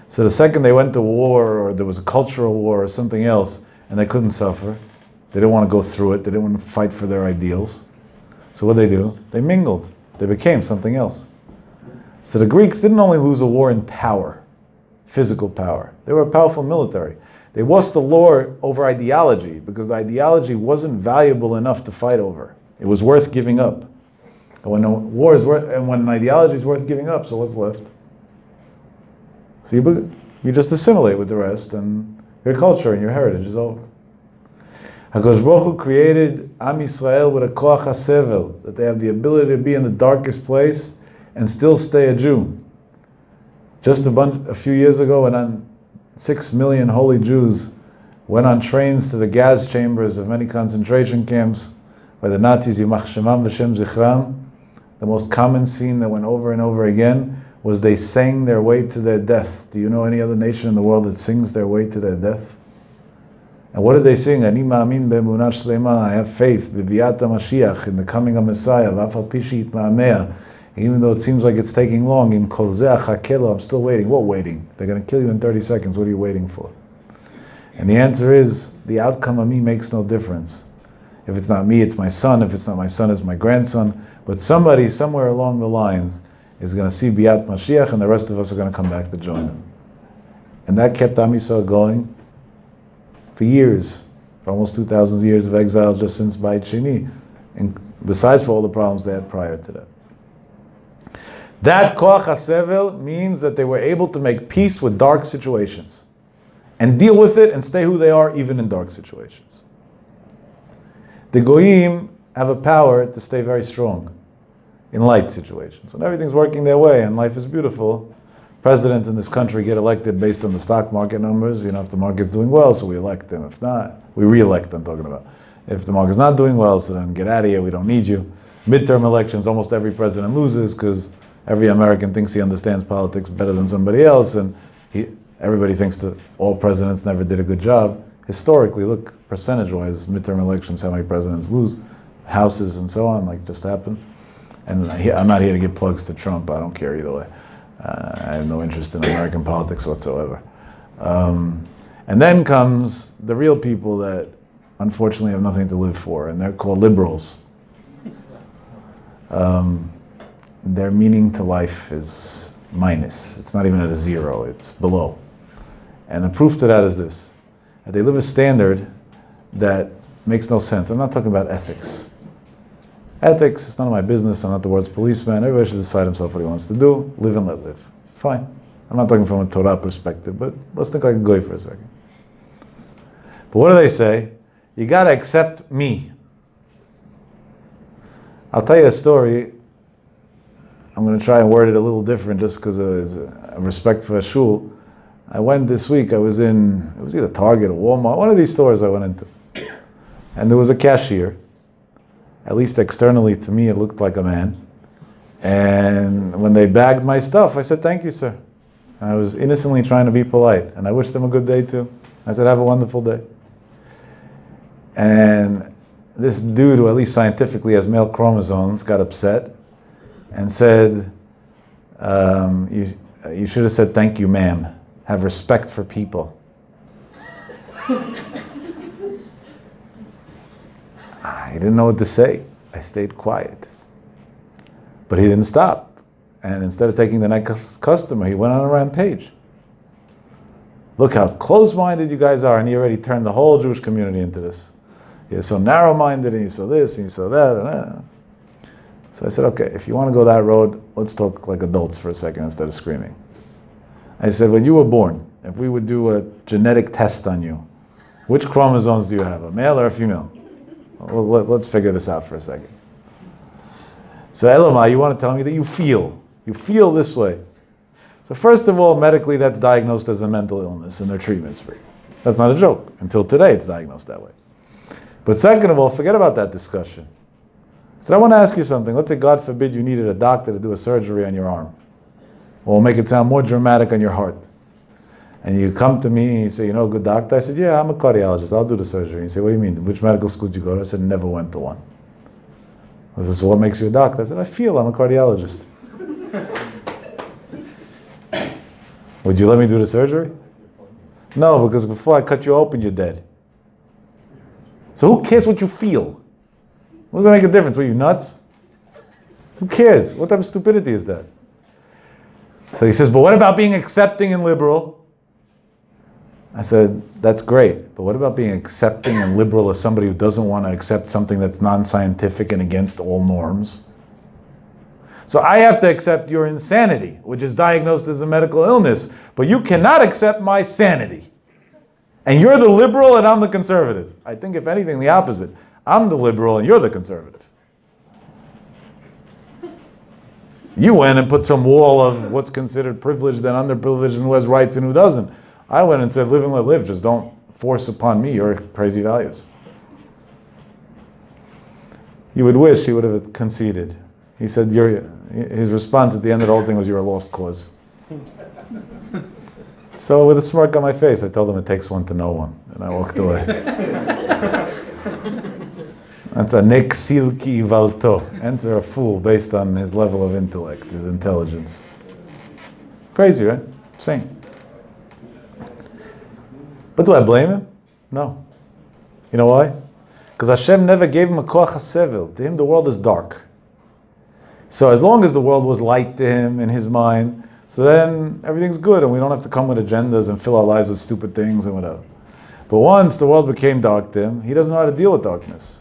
So the second they went to war, or there was a cultural war or something else, and they couldn't suffer, they didn't want to go through it, they didn't want to fight for their ideals. So what did they do? They mingled. They became something else. So the Greeks didn't only lose a war in power, physical power. They were a powerful military. They lost the war over ideology, because the ideology wasn't valuable enough to fight over. It was worth giving up. And when a war is worth, and when an ideology is worth giving up, so what's left? So you just assimilate with the rest, and your culture and your heritage is over. HaKadosh Baruch Hu created Am Yisrael with a koach hasevel, that they have the ability to be in the darkest place and still stay a Jew. Just a few years ago, when 6 million holy Jews went on trains to the gas chambers of many concentration camps by the Nazis, Yimach Shemam V'Shem Zichram, the most common scene that went over and over again was they sang their way to their death. Do you know any other nation in the world that sings their way to their death? And what did they sing? Ani ma'amin be'emunah shlema, I have faith, b'viat HaMashiach, in the coming of Messiah, v'afal pi she'itma'ameh, even though it seems like it's taking long, im kol zeh achakeh, I'm still waiting. What waiting? They're going to kill you in 30 seconds. What are you waiting for? And the answer is, the outcome of me makes no difference. If it's not me, it's my son. If it's not my son, it's my grandson. But somebody, somewhere along the lines, is going to see Biat Mashiach, and the rest of us are going to come back to join him. And that kept Am Yisrael going for years, for almost 2,000 years of exile, just since Beit Sheni, and besides for all the problems they had prior to that. That koach hasevel means that they were able to make peace with dark situations and deal with it and stay who they are even in dark situations. The goyim have a power to stay very strong in light situations. When everything's working their way and life is beautiful, presidents in this country get elected based on the stock market numbers. If the market's doing well, so we elect them. If not, we re-elect them, talking about. If the market's not doing well, so then get out of here, we don't need you. Midterm elections, almost every president loses because every American thinks he understands politics better than somebody else, and everybody thinks that all presidents never did a good job. Historically, look, percentage-wise, midterm elections, how many presidents lose, houses and so on, like just happened. And I'm not here to give plugs to Trump. I don't care either way. I have no interest in American politics whatsoever. And then comes the real people that unfortunately have nothing to live for, and they're called liberals. Their meaning to life is minus. It's not even at a zero, it's below. And the proof to that is this, that they live a standard that makes no sense. I'm not talking about ethics. Ethics, it's none of my business, I'm not the world's policeman, everybody should decide himself what he wants to do, live and let live. Fine. I'm not talking from a Torah perspective, but let's think like a goy for a second. But what do they say? You gotta accept me. I'll tell you a story. I'm going to try and word it a little different just because of respect for a shul. I went this week, it was either Target or Walmart, one of these stores I went into. And there was a cashier. At least externally to me, it looked like a man. And when they bagged my stuff, I said, thank you, sir. And I was innocently trying to be polite. And I wished them a good day too. I said, have a wonderful day. And this dude, who at least scientifically has male chromosomes, got upset and said, you should have said, thank you, ma'am. Have respect for people. I didn't know what to say. I stayed quiet. But he didn't stop. And instead of taking the next customer, he went on a rampage. Look how close-minded you guys are, and he already turned the whole Jewish community into this. You're so narrow-minded, and you saw this, and you saw that, and that. So I said, okay, if you want to go that road, let's talk like adults for a second instead of screaming. I said, when you were born, if we would do a genetic test on you, which chromosomes do you have, a male or a female? Well, let's figure this out for a second. So Elamai, you want to tell me that you feel this way. So first of all, medically that's diagnosed as a mental illness and there are treatments for it. That's not a joke. Until today it's diagnosed that way. But second of all, forget about that discussion. So I want to ask you something. Let's say, God forbid, you needed a doctor to do a surgery on your arm. Or we'll make it sound more dramatic on your heart. And you come to me and you say, you know, a good doctor? I said, yeah, I'm a cardiologist. I'll do the surgery. You say, what do you mean? Which medical school did you go to? I said, never went to one. I said, so what makes you a doctor? I said, I feel I'm a cardiologist. Would you let me do the surgery? No, because before I cut you open, you're dead. So who cares what you feel? What does that make a difference? Were you nuts? Who cares? What type of stupidity is that? So he says, but what about being accepting and liberal? I said, that's great, but what about being accepting and liberal as somebody who doesn't want to accept something that's non-scientific and against all norms? So I have to accept your insanity, which is diagnosed as a medical illness, but you cannot accept my sanity. And you're the liberal and I'm the conservative. I think if anything, the opposite. I'm the liberal and you're the conservative. You went and put some wall of what's considered privileged and underprivileged and who has rights and who doesn't. I went and said, live and let live. Just don't force upon me your crazy values. You would wish he would have conceded. He said, his response at the end of the whole thing was, you're a lost cause. So with a smirk on my face, I told him it takes one to know one. And I walked away. That's a nek silki valto. Answer a fool based on his level of intellect, his intelligence. Crazy, right? Same. But do I blame him? No. You know why? Because Hashem never gave him a koach hasevil. To him, the world is dark. So as long as the world was light to him in his mind, so then everything's good and we don't have to come with agendas and fill our lives with stupid things and whatever. But once the world became dark to him, he doesn't know how to deal with darkness.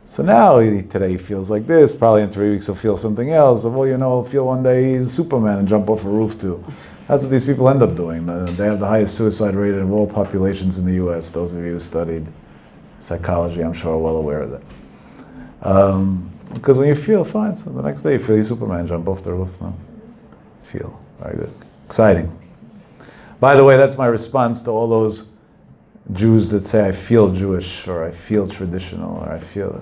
So now today he feels like this, probably in 3 weeks he'll feel something else. Well, you know, he'll feel one day he's Superman and jump off a roof too. That's what these people end up doing. They have the highest suicide rate of all populations in the US. Those of you who studied psychology, I'm sure, are well aware of that. Because when you feel fine, so the next day you feel you're Superman, jump off the roof. No? Feel very good. Exciting. By the way, that's my response to all those Jews that say, I feel Jewish, or I feel traditional, or I feel...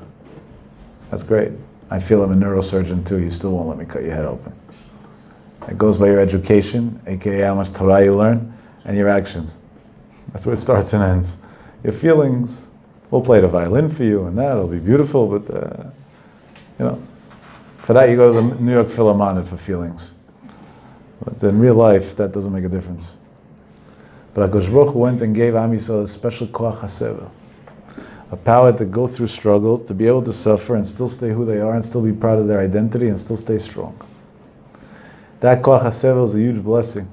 That's great. I feel I'm a neurosurgeon too. You still won't let me cut your head open. It goes by your education, aka how much Torah you learn, and your actions. That's where it starts and ends. Your feelings, we'll play the violin for you, and that'll be beautiful, but you know, for that you go to the New York Philharmonic for feelings. But in real life, that doesn't make a difference. But HaKadosh Baruch Hu went and gave Am Yisrael a special koach haseva, a power to go through struggle, to be able to suffer and still stay who they are and still be proud of their identity and still stay strong. That koach haseva is a huge blessing.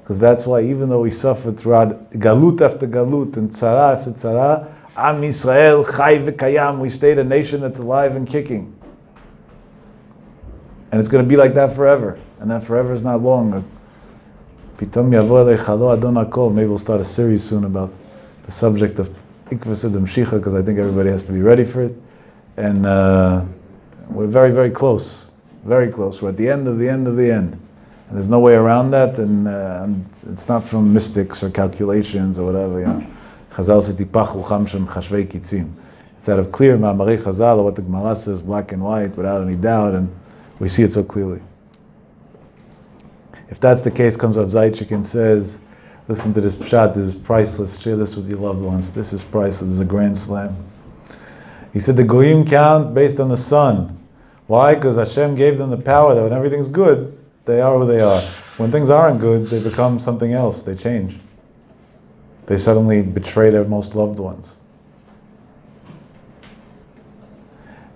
Because that's why even though we suffered throughout galut after galut and tzara after tzara, Am Yisrael chai v'kayam, we stayed a nation that's alive and kicking. And it's going to be like that forever. And that forever is not long. Pitom yavo elei adon hakol. Maybe we'll start a series soon about the subject of ikvus d'mshicha, because I think everybody has to be ready for it. And we're very, very close. Very close. We're at the end of the end of the end. And there's no way around that, and it's not from mystics or calculations or whatever, you know. Chazal said, Tipach ucham shem chashvei kitzim. It's out of clear ma'amarei Chazal, or what the Gemara says, black and white, without any doubt, and we see it so clearly. If that's the case, comes Rav Zaychik and says, listen to this pshat, this is priceless, share this with your loved ones, this is priceless, this is a grand slam. He said the goyim count based on the sun. Why? Because Hashem gave them the power that when everything's good, they are who they are. When things aren't good, they become something else, they change. They suddenly betray their most loved ones.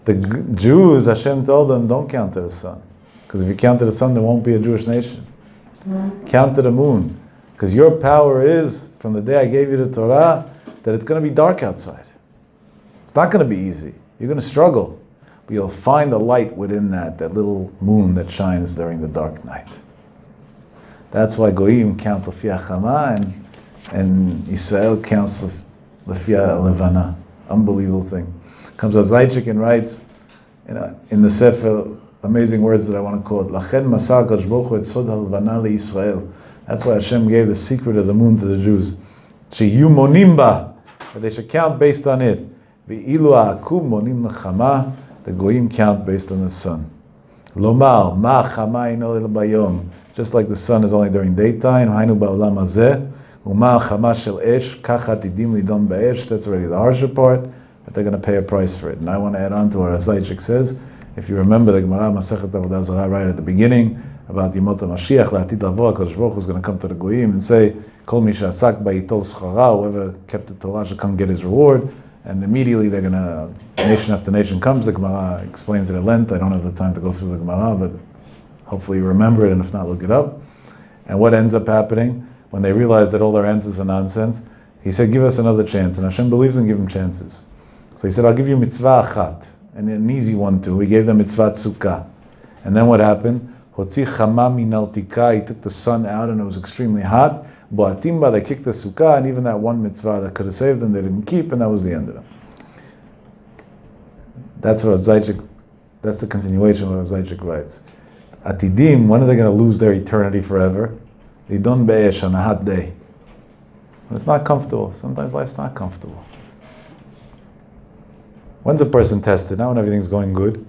The Jews, Hashem told them, don't count to the sun. Because if you count to the sun, there won't be a Jewish nation. Count to the moon. Because your power is, from the day I gave you the Torah, that it's going to be dark outside. It's not going to be easy. You're going to struggle. but you'll find a light within that little moon that shines during the dark night. That's why Goyim count L'fi Hachama and Yisrael counts L'fi Levana. Unbelievable thing. Comes Rav Zaitchik and writes in the Sefer, amazing words that I want to quote. Lachen masar Kadosh Baruch Hu et sod halvana leYisrael. That's why Hashem gave the secret of the moon to the Jews. Sheyu monim ba, that they should count based on it. Ve'ilu ha'akum monim l'chama, the Goyim count based on the sun. Lomar ma chama ino el bayom, just like the sun is only during daytime. Hainu ba'olam hazeh. Uma chama shel esh, kach atidim lidon ba'esh. That's already the hardship part, but they're going to pay a price for it. And I want to add on to what Rav Zaitchik says. If you remember the Gemara Masechet Avodah Zarah right at the beginning about Yemot HaMashiach, La'atid Lavo, HaKadosh Baruch Hu is going to come to the Goyim and say, Kol mi she'asak ba'yitol schara, whoever kept the Torah should come get his reward. And immediately they're going to, nation after nation comes. The Gemara explains it at length. I don't have the time to go through the Gemara, but hopefully you remember it, and if not, look it up. And what ends up happening when they realize that all their answers are nonsense? He said, give us another chance. And Hashem believes in giving chances. So he said, I'll give you mitzvah achat. And an easy one too. He gave them mitzvah sukkah. And then what happened? Hotzi chama minal tika. He took the sun out and it was extremely hot. Bo'atimba, they kicked the sukkah, and even that one mitzvah that could have saved them, they didn't keep, and that was the end of them. That's what Rav Zaitchik, that's the continuation of what Rav Zaitchik writes. Atidim, when are they going to lose their eternity forever? Lidon be'esh, on a hot day. And it's not comfortable. Sometimes life's not comfortable. When's a person tested? Now when everything's going good.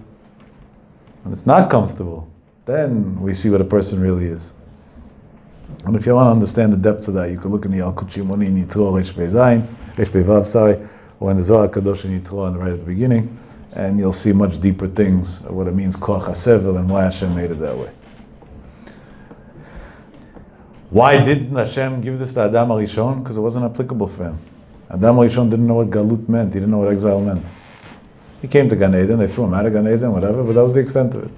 When it's not comfortable, then we see what a person really is. And if you want to understand the depth of that, you can look in the Yalkut Shimoni in Yitro Resh Pei Vav, or in the Zohar Kadosh in Yitro right at the beginning, and you'll see much deeper things of what it means Koach HaSevel and why Hashem made it that way. Why didn't Hashem give this to Adam HaRishon? Because it wasn't applicable for him. Adam HaRishon didn't know what Galut meant. He didn't know what exile meant. He came to Gan Eden, they threw him out of Gan Eden, whatever, but that was the extent of it.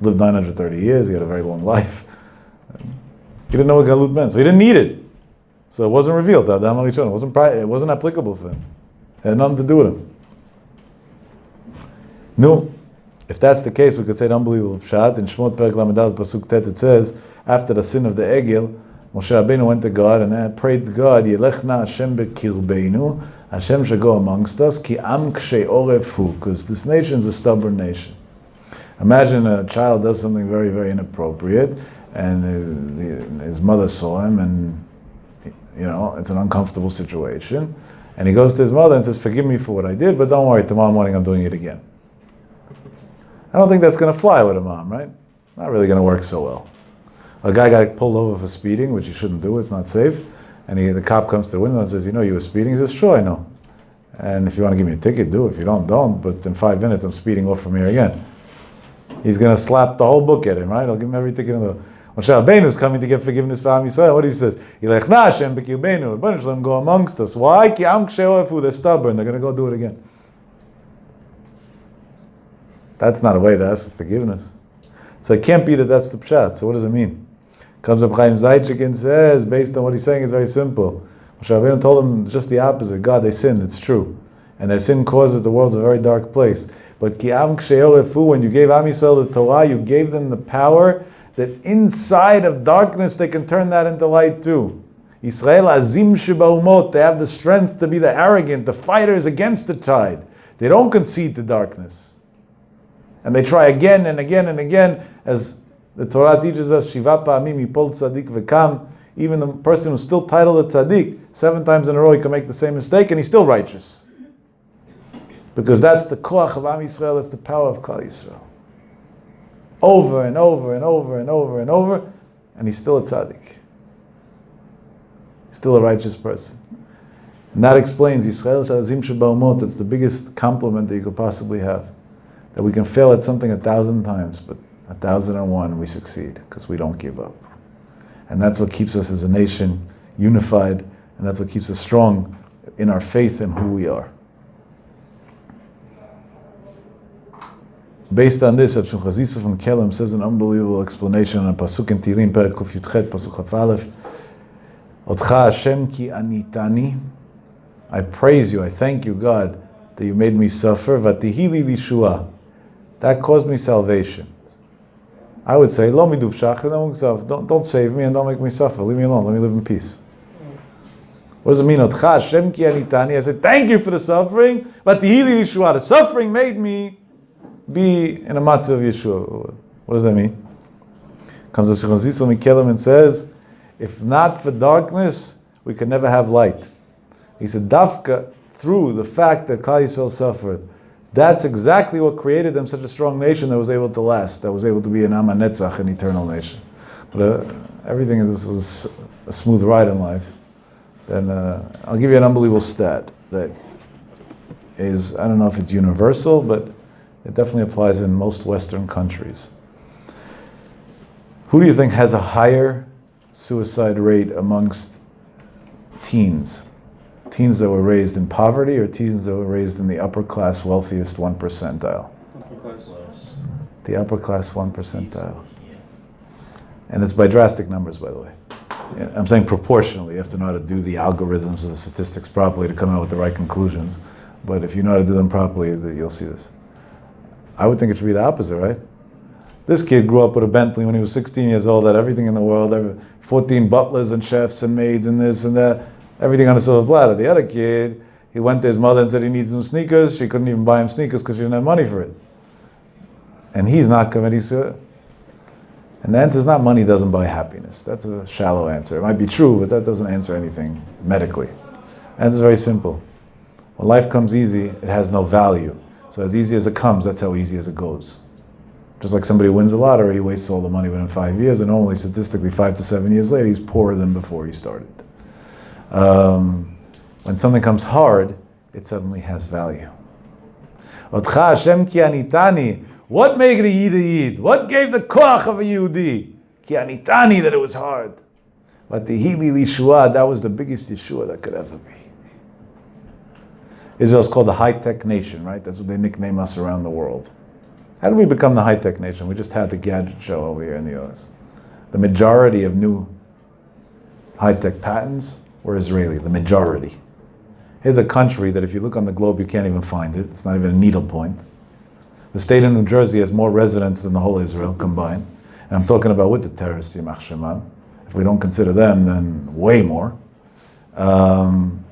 Lived 930 years, he had a very long life. He didn't know what Galut meant, so he didn't need it. So it wasn't revealed to Adam HaRishon. It wasn't applicable for him. It had nothing to do with him. No. If that's the case, we could say an unbelievable pshat. In Shmot Perek Lamedal Pasuk Tet it says, after the sin of the Egel, Moshe Rabbeinu went to God and prayed to God, Yelechna Hashem bekirbeinu, Hashem should go amongst us, ki am kshe oref hu, because this nation is a stubborn nation. Imagine a child does something very, very inappropriate, and his mother saw him, and it's an uncomfortable situation, and he goes to his mother and says, forgive me for what I did, but don't worry, tomorrow morning I'm doing it again. I don't think that's going to fly with a mom, right? Not really going to work so well. A guy got pulled over for speeding, which you shouldn't do, it's not safe. And the cop comes to the window and says, you were speeding? He says, sure, I know. And if you want to give me a ticket, do. If you don't. But in 5 minutes, I'm speeding off from here again. He's going to slap the whole book at him, right? I'll give him every ticket in the world. When Moshe Rabbeinu is coming to get forgiveness for Am Yisrael, what he says? Yilechna Hashem b'kirbeinu. Let them go amongst us. Why? Ki am kshe orefu. They're stubborn. They're going to go do it again. That's not a way to ask for forgiveness. So it can't be that that's the pshat. So what does it mean? Comes up Chaim Zaitchik and says, based on what he's saying, it's very simple. Moshe Rabbeinu told them just the opposite. God, they sinned, it's true. And their sin causes the world a very dark place. But ki am kshe orefu, when you gave Am Yisrael the Torah, you gave them the power that inside of darkness they can turn that into light too. Yisrael azim shebaumot, they have the strength to be the arrogant, the fighters against the tide. They don't concede to darkness. And they try again and again and again, as the Torah teaches us, Shiva pa'amim yipol tzaddik v'kam. Even the person who's still titled a tzaddik, 7 times in a row he can make the same mistake and he's still righteous. Because that's the koach of Am Yisrael, that's the power of Klal Yisrael. Over and over and over and over and over, and he's still a tzaddik. He's still a righteous person. And that explains Yisrael Shazim Shebaumot, that's the biggest compliment that you could possibly have. That we can fail at something 1,000 times, but 1,001 we succeed, because we don't give up. And that's what keeps us as a nation unified, and that's what keeps us strong in our faith in who we are. Based on this, Rav Chazisa from Kelm says an unbelievable explanation on a pasuk in Tehillim, Perek Kuf Yudchet, pasuk Chaf Aleph. Otcha Hashem ki anitani. I praise you, I thank you, God, that you made me suffer. Vatihili lishua, That caused me salvation. I would say, Lo miduv shachar, don't save me and don't make me suffer. Leave me alone. Let me live in peace. What does it mean? Otcha Hashem ki anitani. I said, thank you for the suffering, but the Yeshua, the suffering made me be in a matzah of Yeshua. What does that mean? Comes to Shechon Zitzel Mikelim and says, if not for darkness, we could never have light. He said, Dafka, through the fact that Klal Yisrael suffered, that's exactly what created them such a strong nation that was able to last, that was able to be an Am HaNetzach, an eternal nation. But everything was a smooth ride in life. Then I'll give you an unbelievable stat that is, I don't know if it's universal, but it definitely applies in most Western countries. Who do you think has a higher suicide rate amongst teens? Teens that were raised in poverty or teens that were raised in the upper class, wealthiest 1 percentile? The upper class 1 percentile. And it's by drastic numbers, by the way. I'm saying proportionally. You have to know how to do the algorithms or the statistics properly to come out with the right conclusions. But if you know how to do them properly, you'll see this. I would think it should be the opposite, right? This kid grew up with a Bentley when he was 16 years old, had everything in the world, 14 butlers and chefs and maids and this and that, everything on a silver platter. The other kid, he went to his mother and said he needs new sneakers. She couldn't even buy him sneakers because she didn't have money for it. And he's not committing suicide. And the answer is not money doesn't buy happiness. That's a shallow answer. It might be true, but that doesn't answer anything medically. The answer is very simple. When life comes easy, it has no value. So as easy as it comes, that's how easy as it goes. Just like somebody wins the lottery, he wastes all the money within 5 years, and normally, statistically, 5 to 7 years later, he's poorer than before he started. When something comes hard, it suddenly has value. Otcha Hashem ki anitani. What made a Yid a Yid? What gave the koach of a Yehudi? Ki anitani, that it was hard. But the Hilula Yeshua, that was the biggest Yeshua that could ever be. Israel's called the high-tech nation, right? That's what they nickname us around the world. How did we become the high-tech nation? We just had the gadget show over here in the US. The majority of new high-tech patents were Israeli, the majority. Here's a country that if you look on the globe, you can't even find it. It's not even a needle point. The state of New Jersey has more residents than the whole Israel combined. And I'm talking about with the terrorists, Yimach Shemam. If we don't consider them, then way more. And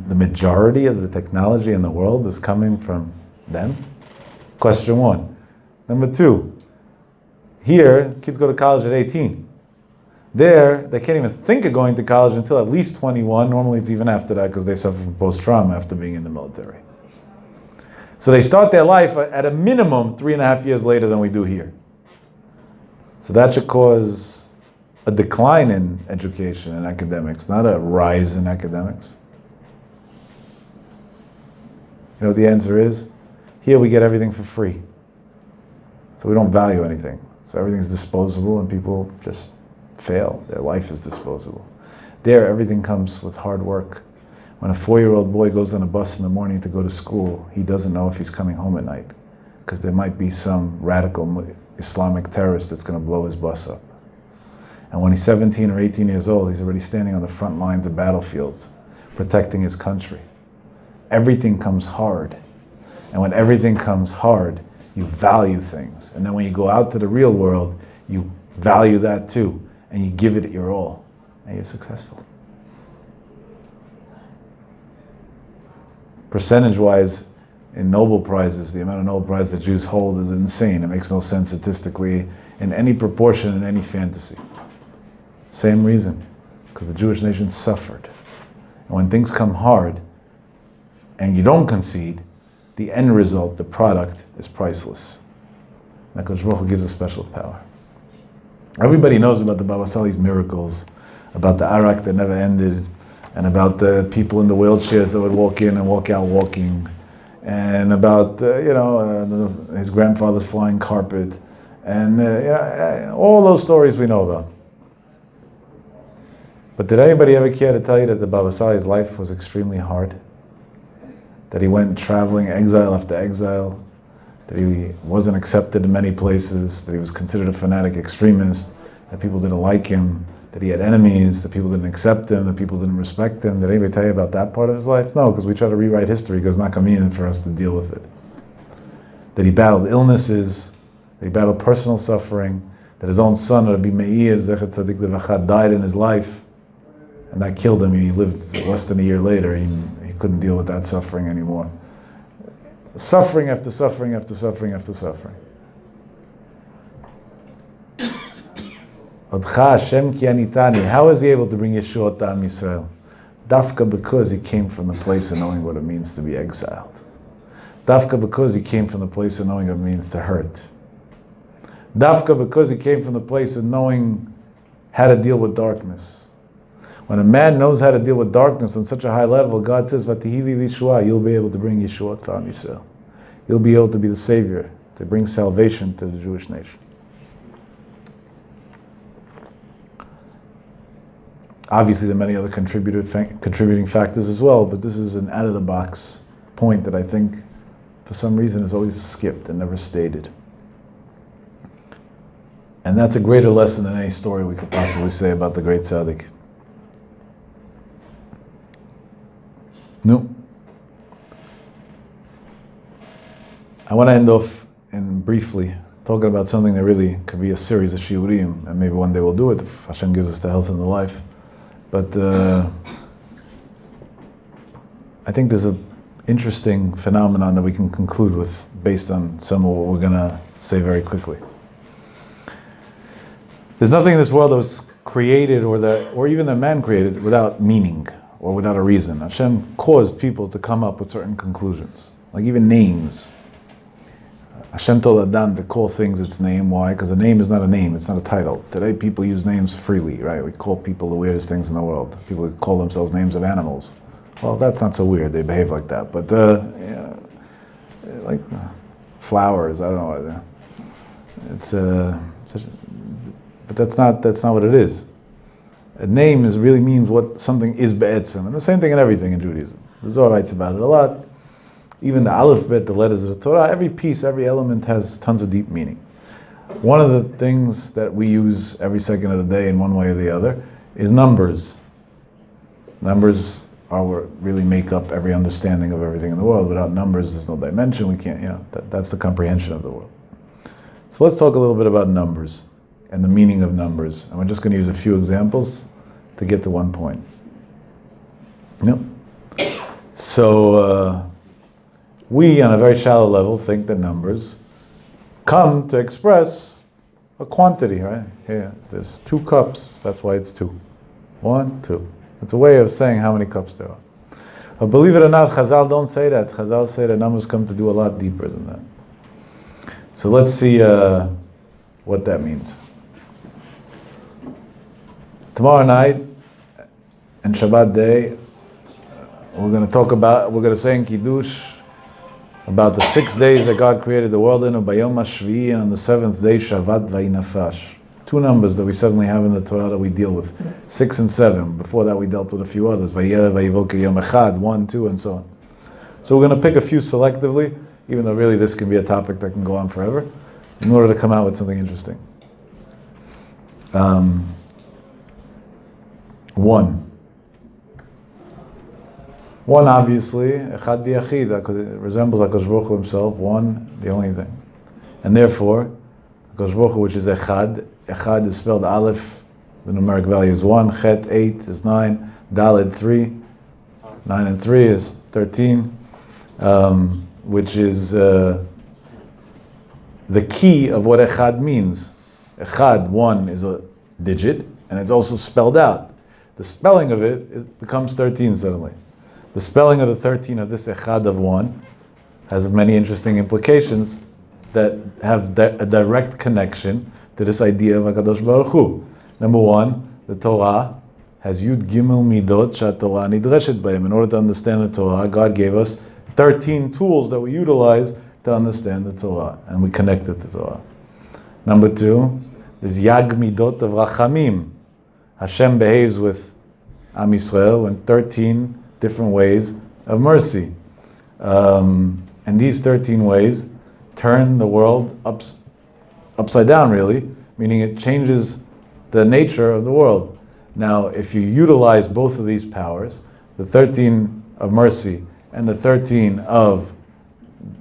the majority of the technology in the world is coming from them? Question one. Number two, here, kids go to college at 18. There, they can't even think of going to college until at least 21. Normally it's even after that because they suffer from post-trauma after being in the military. So they start their life at a minimum 3.5 years later than we do here. So that should cause a decline in education and academics, not a rise in academics. You know what the answer is? Here we get everything for free. So we don't value anything. So everything's disposable and people just fail. Their life is disposable. There, everything comes with hard work. When a 4-year-old boy goes on a bus in the morning to go to school, he doesn't know if he's coming home at night because there might be some radical Islamic terrorist that's going to blow his bus up. And when he's 17 or 18 years old, he's already standing on the front lines of battlefields, protecting his country. Everything comes hard. And when everything comes hard, you value things. And then when you go out to the real world, you value that too. And you give it your all. And you're successful. Percentage-wise, in Nobel Prizes, the amount of Nobel Prizes that Jews hold is insane. It makes no sense statistically in any proportion, in any fantasy. Same reason. Because the Jewish nation suffered. And when things come hard, and you don't concede, the end result, the product, is priceless. HaKadosh Baruch Hu gives a special power. Everybody knows about the Baba Sali's miracles, about the arak that never ended, and about the people in the wheelchairs that would walk in and walk out walking, and about his grandfather's flying carpet, and all those stories we know about. But did anybody ever care to tell you that the Baba Sali's life was extremely hard? That he went traveling exile after exile, that he wasn't accepted in many places, that he was considered a fanatic extremist, that people didn't like him, that he had enemies, that people didn't accept him, that people didn't respect him. Did anybody tell you about that part of his life? No, because we try to rewrite history because it's not convenient for us to deal with it. that he battled illnesses, that he battled personal suffering, that his own son, Rabbi Meir, Zechet Tzadik Levacha, died in his life, and that killed him. He lived less than a year later. He couldn't deal with that suffering anymore. Suffering after suffering after suffering after suffering. How is he able to bring Yeshua to Am Yisrael? Dafka, because he came from the place of knowing what it means to be exiled. Dafka, because he came from the place of knowing what it means to hurt. Dafka, because he came from the place of knowing how to deal with darkness. When a man knows how to deal with darkness on such a high level, God says, "Vatihili lishua," you'll be able to bring Yeshua to Am Yisrael. You'll be able to be the savior, to bring salvation to the Jewish nation. Obviously, there are many other contributing factors as well, but this is an out-of-the-box point that I think, for some reason, is always skipped and never stated. And that's a greater lesson than any story we could possibly say about the great tzaddik. No. I want to end off briefly talking about something that really could be a series of shiurim, and maybe one day we'll do it if Hashem gives us the health and the life. But I think there's an interesting phenomenon that we can conclude with based on some of what we're going to say very quickly. There's nothing in this world that was created or even that man created without meaning or without a reason. Hashem caused people to come up with certain conclusions, like even names. Hashem told Adam to call things its name. Why? Because a name is not a name, it's not a title. Today people use names freely, right? We call people the weirdest things in the world. People call themselves names of animals. Well, that's not so weird, they behave like that. But like flowers, I don't know. But that's not what it is. A name really means what something is be'etzem. And the same thing in everything in Judaism. The Zohar writes about it a lot. Even the alphabet, the letters of the Torah, every piece, every element has tons of deep meaning. One of the things that we use every second of the day in one way or the other is numbers. Numbers are what really make up every understanding of everything in the world. Without numbers, there's no dimension. We can't, that's the comprehension of the world. So let's talk a little bit about numbers and the meaning of numbers. And we're just going to use a few examples to get to one point. So, we, on a very shallow level, think that numbers come to express a quantity, right? Here, there's 2 cups, that's why it's 2. 1, 2. It's a way of saying how many cups there are. But believe it or not, Chazal don't say that. Chazal say that numbers come to do a lot deeper than that. So let's see what that means. Tomorrow night, and Shabbat day, we're going to say in Kiddush, about the 6 days that God created the world in, Bayom HaShvi'i, and on the 7th day, Shavat Vayinafash. 2 numbers that we suddenly have in the Torah that we deal with. 6 and 7. Before that we dealt with a few others. Vayera Vayivok Yom Echad, 1, 2, and so on. So we're going to pick a few selectively, even though really this can be a topic that can go on forever, in order to come out with something interesting. 1. One, obviously, Echad V'Yachid, that resembles HaKadosh Baruch Hu himself, one, the only thing. And therefore, HaKadosh Baruch Hu, which is Echad is spelled Aleph, the numeric value is 1, Chet, 8 is 9, Daled, 3, 9 and 3 is 13, which is the key of what Echad means. Echad, 1, is a digit, and it's also spelled out. The spelling of it becomes 13 suddenly. The spelling of the 13 of this Echad of 1 has many interesting implications that have a direct connection to this idea of HaKadosh Baruch Hu. Number 1, the Torah has Yud Gimel Midot Torah Nidreshet B'hem. In order to understand the Torah, God gave us 13 tools that we utilize to understand the Torah, and we connect it to Torah. Number 2, there's Yag Midot of Rachamim. Hashem behaves with Am Yisrael in 13 different ways of mercy. And these 13 ways turn the world upside down, really, meaning it changes the nature of the world. Now, if you utilize both of these powers, the 13 of mercy and the 13 of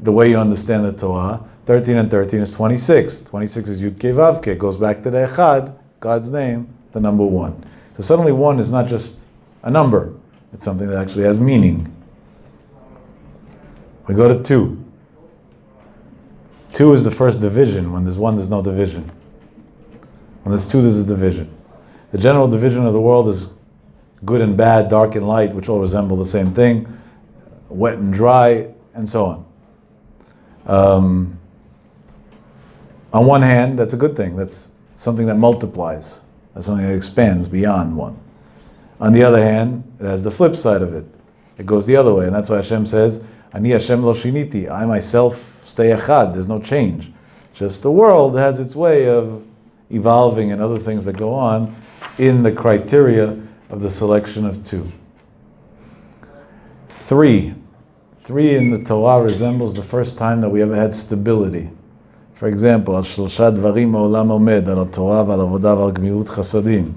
the way you understand the Torah, 13 and 13 is 26. 26 is Yud Kei Vav Kei, goes back to the Echad, God's name, the number 1. So suddenly 1 is not just a number, it's something that actually has meaning. We go to 2. 2 is the first division. When there's 1, there's no division. When there's 2, there's a division. The general division of the world is good and bad, dark and light, which all resemble the same thing, wet and dry, and so on. On one hand, that's a good thing. That's something that multiplies. That's something that expands beyond 1. On the other hand, it has the flip side of it. It goes the other way, and that's why Hashem says, Ani Hashem lo shiniti, I myself stay echad, there's no change. Just the world has its way of evolving and other things that go on in the criteria of the selection of 2. 3. 3 in the Torah resembles the first time that we ever had stability. For example, al shlosha dvarim ha'olam omed, al Torah v'al avodah v'al gmilut chasadim.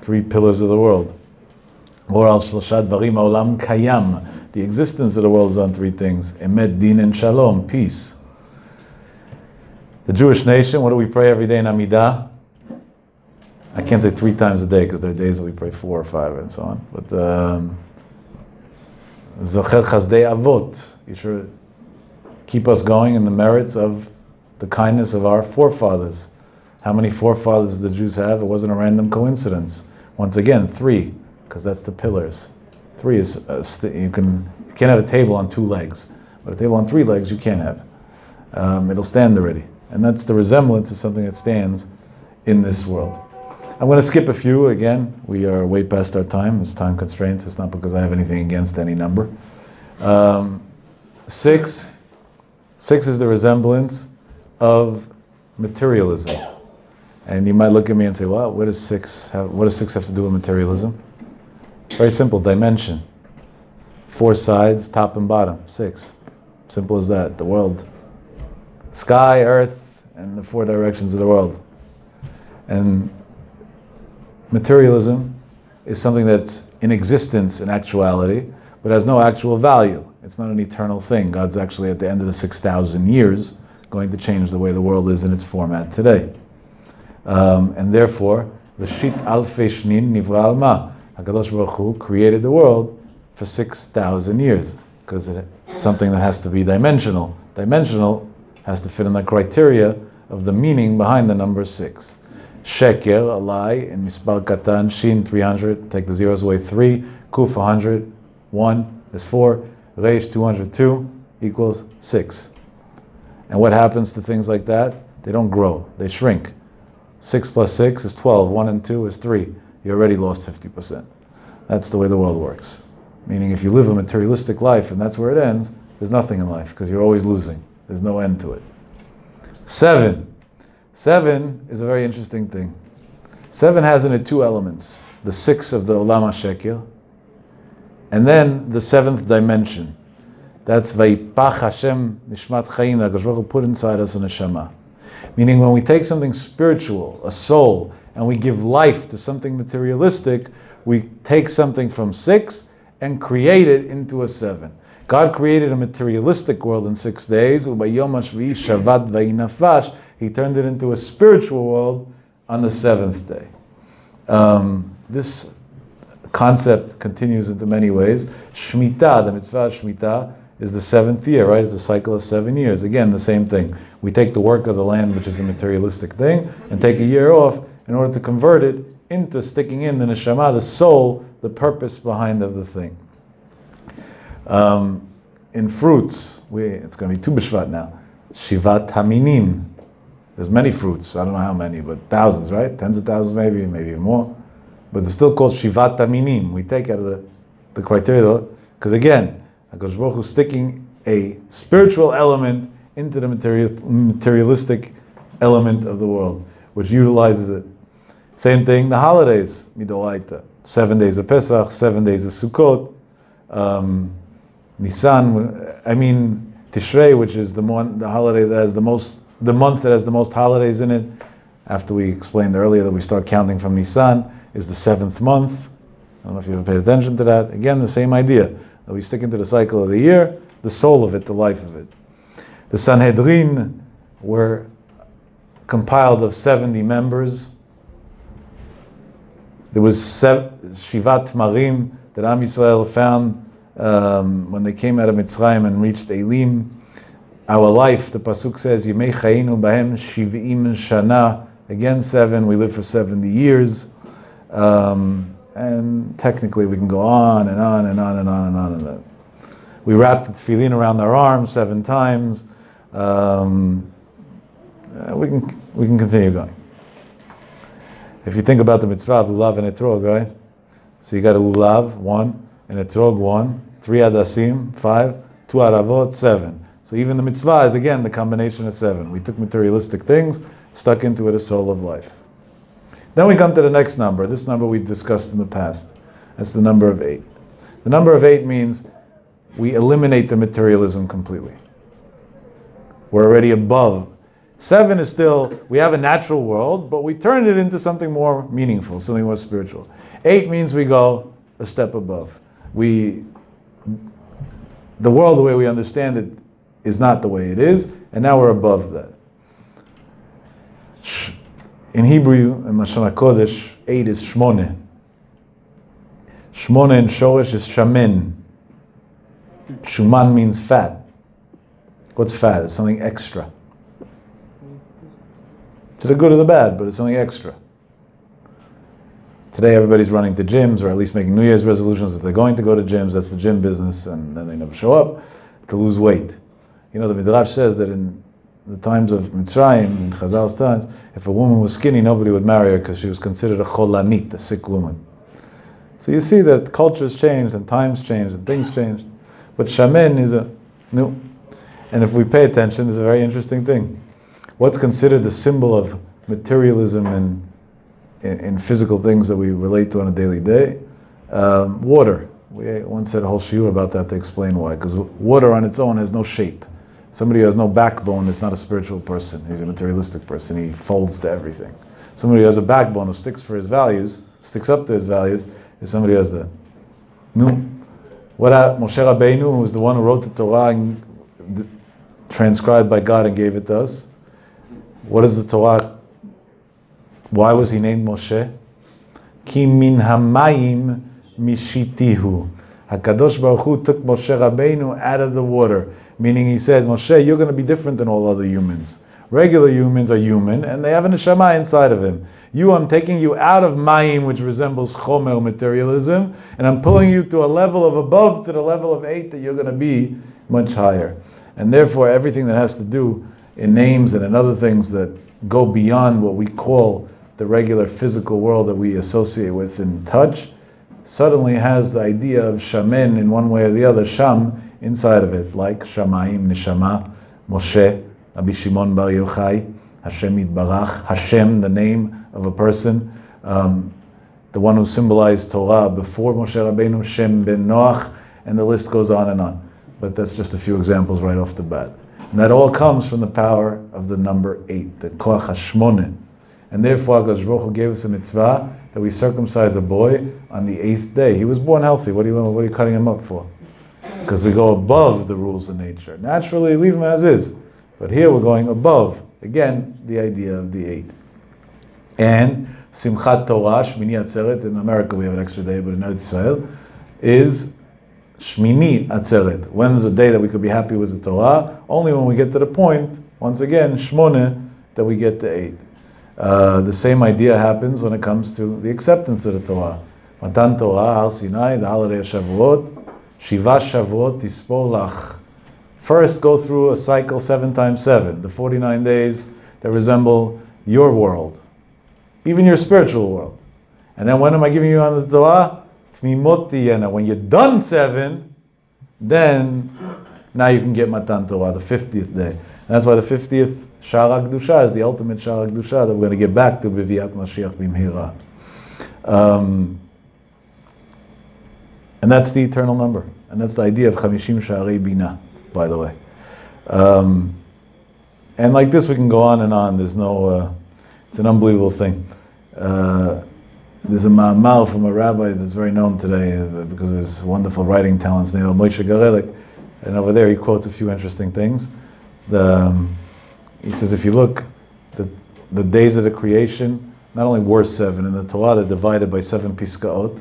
3 pillars of the world. Or al shlosha dvarim ha'olam kayam. The existence of the world is on 3 things. Emet, din, and shalom, peace. The Jewish nation, what do we pray every day in Amidah? I can't say 3 times a day because there are days that we pray 4 or 5 and so on. But Zocher Chazdei Avot. You should keep us going in the merits of the kindness of our forefathers. How many forefathers did the Jews have? It wasn't a random coincidence. Once again, 3, because that's the pillars. 3 is you can't have a table on 2 legs, but a table on 3 legs you can't have. It'll stand already, and that's the resemblance of something that stands in this world. I'm going to skip a few. Again, we are way past our time. It's time constraints. It's not because I have anything against any number. 6 is the resemblance of materialism. And you might look at me and say, well, what does 6 have to do with materialism? Very simple, dimension. 4 sides, top and bottom, 6. Simple as that. The world, sky, earth, and the 4 directions of the world. And materialism is something that's in existence in actuality, but has no actual value. It's not an eternal thing. God's actually at the end of the 6,000 years going to change the way the world is in its format today. And therefore, Reshit Alfei Shnin Nivra Alma. HaKadosh Baruch Hu created the world for 6,000 years, because it's something that has to be dimensional. Dimensional has to fit in the criteria of the meaning behind the number 6. Sheker, a lie, in Mispar Katan, Shin 300, take the zeros away, 3, Kuf 100, 1 is 4, Reish 202 equals 6. And what happens to things like that? They don't grow, they shrink. 6 plus 6 is 12, 1 and 2 is 3. You already lost 50%. That's the way the world works. Meaning if you live a materialistic life and that's where it ends, there's nothing in life because you're always losing. There's no end to it. 7. 7 is a very interesting thing. 7 has in it 2 elements. The 6 of the Olam HaSheker, and then the 7th dimension. That's Vayipach Hashem Nishmat Chaim, that Hakadosh Baruch Hu put inside us a neshama. Meaning when we take something spiritual, a soul, and we give life to something materialistic, we take something from 6 and create it into a 7. God created a materialistic world in 6 days. Ubayom HaShvi'i Shavat Vayinafash. He turned it into a spiritual world on the 7th day. This concept continues into many ways. Shemitah, the mitzvah of Shemitah, is the 7th year, right? It's a cycle of 7 years. Again, the same thing. We take the work of the land, which is a materialistic thing, and take a year off in order to convert it into sticking in the neshama, the soul, the purpose behind of the thing. In fruits, it's going to be Tu B'Shvat now. Shivat Haminim. There's many fruits. I don't know how many, but thousands, right? Tens of thousands, maybe more. But it's still called Shivat Haminim. We take out of the criteria, because again, HaKadosh Baruch Hu sticking a spiritual element into the materialistic element of the world, which utilizes it. Same thing, the holidays, Midoraita. 7 days of Pesach, 7 days of Sukkot, Tishrei, which is the holiday that has the month that has the most holidays in it. After we explained earlier that we start counting from Nisan, is the 7th month. I don't know if you ever paid attention to that. Again, the same idea, that we stick into the cycle of the year, the soul of it, the life of it. The Sanhedrin were compiled of 70 members. There was Shvat Marim that Am Yisrael found when they came out of Mitzrayim and reached Elim. Our life, the pasuk says, Yemei Chayinu Bahem Shiv'im Shana. Again, 7. We live for 70 years, and technically we can go on and on and on and on and on and on. We wrap the tefillin around our arms 7 times. We can continue going. If you think about the mitzvah of lulav and etrog, right? So you got a lulav, 1, and etrog, 1, 3 adasim, 5, 2 aravot, 7. So even the mitzvah is again the combination of 7. We took materialistic things, stuck into it a soul of life. Then we come to the next number. This number we discussed in the past. That's the number of 8. The number of 8 means we eliminate the materialism completely. We're already above. 7 is still, we have a natural world, but we turn it into something more meaningful, something more spiritual. 8 means we go a step above. The world, the way we understand it, is not the way it is, and now we're above that. In Hebrew, in Lashon HaKodesh, 8 is shmone. Shmone in Shoresh is shamen. Shuman means fat. What's fat? It's something extra. To the good or the bad, but it's something extra. Today everybody's running to gyms, or at least making New Year's resolutions that they're going to go to gyms. That's the gym business, and then they never show up to lose weight. You know, the Midrash says that in the times of Mitzrayim, in Chazal's times, if a woman was skinny, nobody would marry her because she was considered a cholanit, a sick woman. So you see that cultures changed, and times changed, and things changed. But shamen is a new. And if we pay attention, it's a very interesting thing. What's considered the symbol of materialism in physical things that we relate to on a daily day? Water. We once said a whole shiur about that to explain why. Because water on its own has no shape. Somebody who has no backbone is not a spiritual person. He's a materialistic person. He folds to everything. Somebody who has a backbone, who sticks for his values, sticks up to his values, is somebody who has the. No. What Moshe Rabbeinu, who was the one who wrote the Torah and transcribed by God and gave it to us. What is the Torah? Why was he named Moshe? Ki min hamayim mishitihu. HaKadosh Baruch Hu took Moshe Rabbeinu out of the water. Meaning he said, Moshe, you're going to be different than all other humans. Regular humans are human, and they have a neshama inside of him. I'm taking you out of mayim, which resembles chomer, materialism, and I'm pulling you to a level of above, to the level of 8, that you're going to be much higher. And therefore, everything that has to do in names and in other things that go beyond what we call the regular physical world that we associate with in touch, suddenly has the idea of shamen in one way or the other, sham, inside of it, like Shamayim, Neshama, Moshe, Rabbi Shimon Bar Yochai, Hashem Yitbarach, Hashem, the name of a person, the one who symbolized Torah before Moshe Rabbeinu, Shem ben Noach, and the list goes on and on. But that's just a few examples right off the bat. And that all comes from the power of the number 8, the Koach HaShmoneh. And therefore, HaKadosh Baruch Hu gave us a mitzvah that we circumcise a boy on the 8th day. He was born healthy. What are you cutting him up for? Because we go above the rules of nature. Naturally, leave him as is. But here we're going above. Again, the idea of the 8. And Simchat Torah, Shmini Atzeret, in America we have an extra day, but in Eretz Israel, is Shmini Atzeret. When's the day that we could be happy with the Torah? Only when we get to the point, once again, Shmoneh, that we get to 8. The same idea happens when it comes to the acceptance of the Torah. Matan Torah, Har Sinai, the holiday of Shavuot, Shiva Shavuot Tispor Lach. First, go through a cycle 7 times 7, the 49 days that resemble your world, even your spiritual world. And then when am I giving you on the Torah? Tmimot tiyena. When you're done 7, then now you can get Matan Torah, the 50th day. And that's why the 50th Shara Kedusha is the ultimate Shara Kedusha that we're going to get back to B'viat Mashiach B'mhira. And that's the eternal number. And that's the idea of Chamishim Sha'arei Bina, by the way. And like this we can go on and on. There's no, it's an unbelievable thing. There's a ma'amar from a rabbi that's very known today because of his wonderful writing talents named Moshe Garelik. And over there he quotes a few interesting things. He says if you look, the days of the creation not only were 7, in the Torah they're divided by 7 piskaot,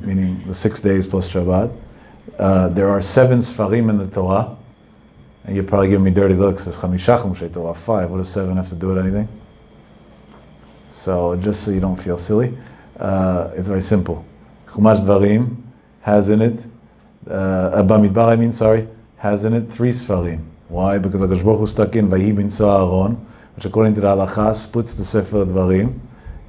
meaning the 6 days plus Shabbat. There are 7 Sfarim in the Torah, and you're probably giving me dirty looks. There's Chamisha Chumshei Torah, 5. What does 7 have to do with anything? So just so you don't feel silly, it's very simple. Chumash Dvarim has in it, Bamidbar has in it 3 Sfarim. Why? Because HaKadosh Baruch Hu stuck in Vayi bin Aaron, which according to the Halakha splits the Sefer Dvarim,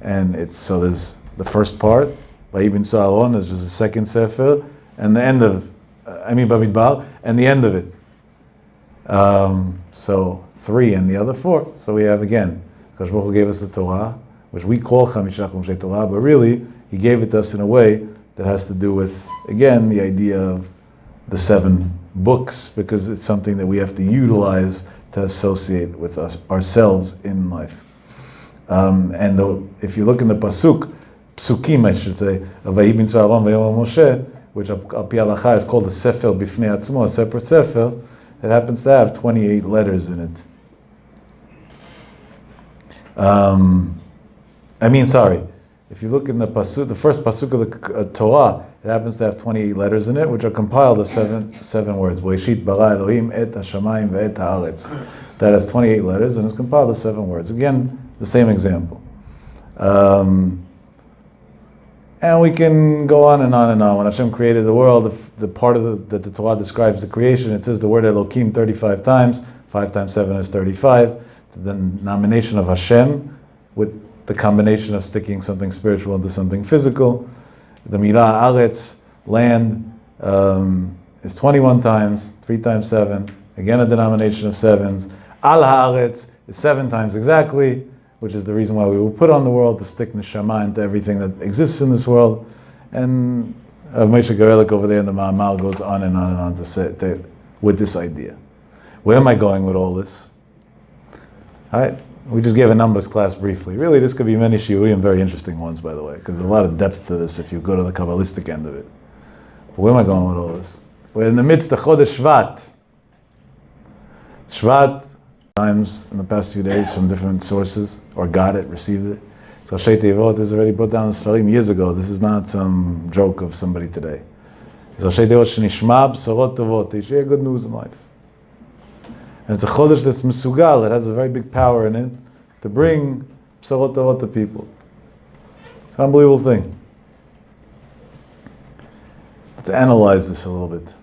and so there's the first part, Vayi bin Aaron, there's just the second Sefer, and the end of, Bamidbar, and the end of it. So 3 and the other 4. So we have again, HaKadosh Baruch Hu gave us the Torah, which we call Chamisha Chumshei Torah, but really He gave it to us in a way that has to do with, again, the idea of the 7 books, because it's something that we have to utilize to associate with ourselves in life. If you look in the Psukim, I should say, of Vayi bin Aaron Vayom Moshe, which Al Pi Halacha is called a Sefer Bifnei Atzmo, a separate Sefer, it happens to have 28 letters in it. If you look in the first pasuk of the Torah, it happens to have 28 letters in it, which are compiled of seven words. Boeshit bara Elohim et hashamayim ve'et haaretz. That has 28 letters and is compiled of 7 words. Again, the same example. And we can go on and on and on. When Hashem created the world, the part of that the Torah describes the creation, it says the word Elohim 35 times. 5 times 7 is 35. The nomination of Hashem with the combination of sticking something spiritual into something physical. The milah aretz, land, is 21 times, 3 times 7, again a denomination of 7s. Al haaretz is 7 times exactly, which is the reason why we were put on the world, to stick neshama into everything that exists in this world. And Rav Moshe Garelik over there in the Ma'amal goes on and on and on to say with this idea. Where am I going with all this? All right. We just gave a numbers class briefly. Really, this could be many shiurim, very interesting ones, by the way, because there's a lot of depth to this if you go to the Kabbalistic end of it. But where am I going with all this? We're in the midst of Chodesh Shvat. Shvat, times in the past few days from different sources, or got it, received it. So Shei Tevot is already brought down in Sfarim years ago. This is not some joke of somebody today. So Shei Tevot Shenishma B'sorot Tovot, they share good news in life. And it's a chodesh that's mesugal, it has a very big power in it to bring b'sorot tovot to people. It's an unbelievable thing. Let's analyze this a little bit.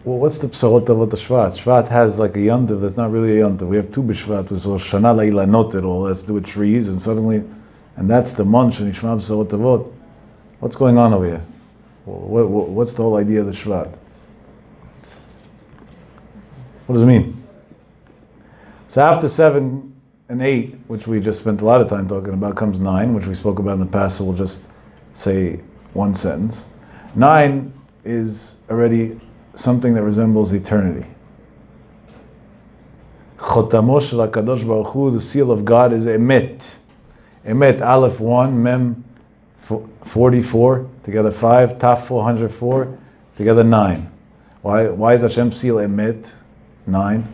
What's the b'sorot tovot of Shvat? Shvat has like a yontiv that's not really a yontiv. We have 2 b'Shvat, which is Shana La'ilanot, it all has to do with trees, and that's the munch and Nishma b'sorot tovot. What's going on over here? What's the whole idea of the Shvat? What does it mean? So after 7 and 8, which we just spent a lot of time talking about, comes 9, which we spoke about in the past, so we'll just say one sentence. 9 is already something that resembles eternity. Chotamo shel HaKadosh Baruch Hu, the seal of God, is emet. Emet, Aleph 1, Mem 44, together 5, Taf 404, together 9. Why is Hashem seal emet 9?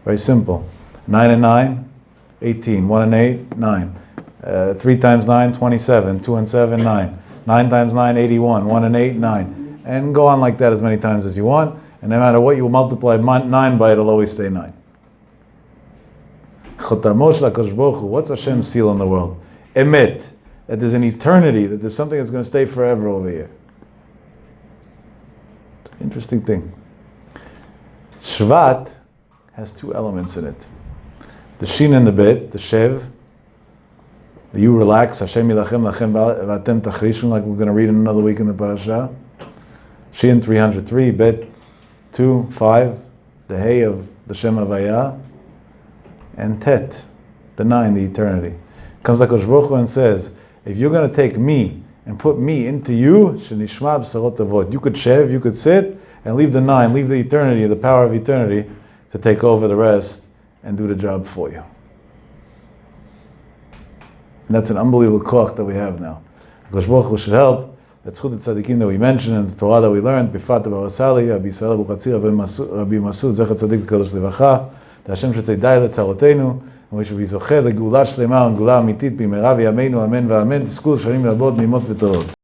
Very simple. 9 and 9, 18. 1 and 8, 9. 3 times 9, 27. 2 and 7, 9. 9 times 9, 81. 1 and 8, 9. And go on like that as many times as you want. And no matter what you multiply 9 by, it'll always stay 9. Chotamo shel HaKadosh Baruch Hu. What's Hashem's seal in the world? Emet. That there's an eternity, that there's something that's going to stay forever over here. It's an interesting thing. Shvat has 2 elements in it. The shin and the bet, the shev, the you relax, Hashem yilachem lachem v'atem tachrishun, like we're going to read in another week in the parasha. Shin 303, bet 2, 5, the hay of the Shem Havaya, and tet, the 9, the eternity. Comes like HaKadosh Baruch Hu and says, if you're going to take me and put me into you, shenishma b'sorot tovot. You could shev, you could sit, and leave the 9, leave the eternity, the power of eternity, to take over the rest and do the job for you. And that's an unbelievable koach that we have now. Akadosh Baruch Hu should help that Zchut Tzadikim that we mentioned and the Torah that we learned, Bifat Baba Sali, Rabbi Yisrael Abu Chatzira, Rabbi Masud, Zecher Tzadik V'Kadosh Levacha, that Hashem should say, Dai Letzarotenu, and we should be Zocher, Legeulah Shlema, and Geulah Amitit, B'mera V'yameinu, Amen V'Amen, Tizku Shanim Rabot, Mimot V'Torot.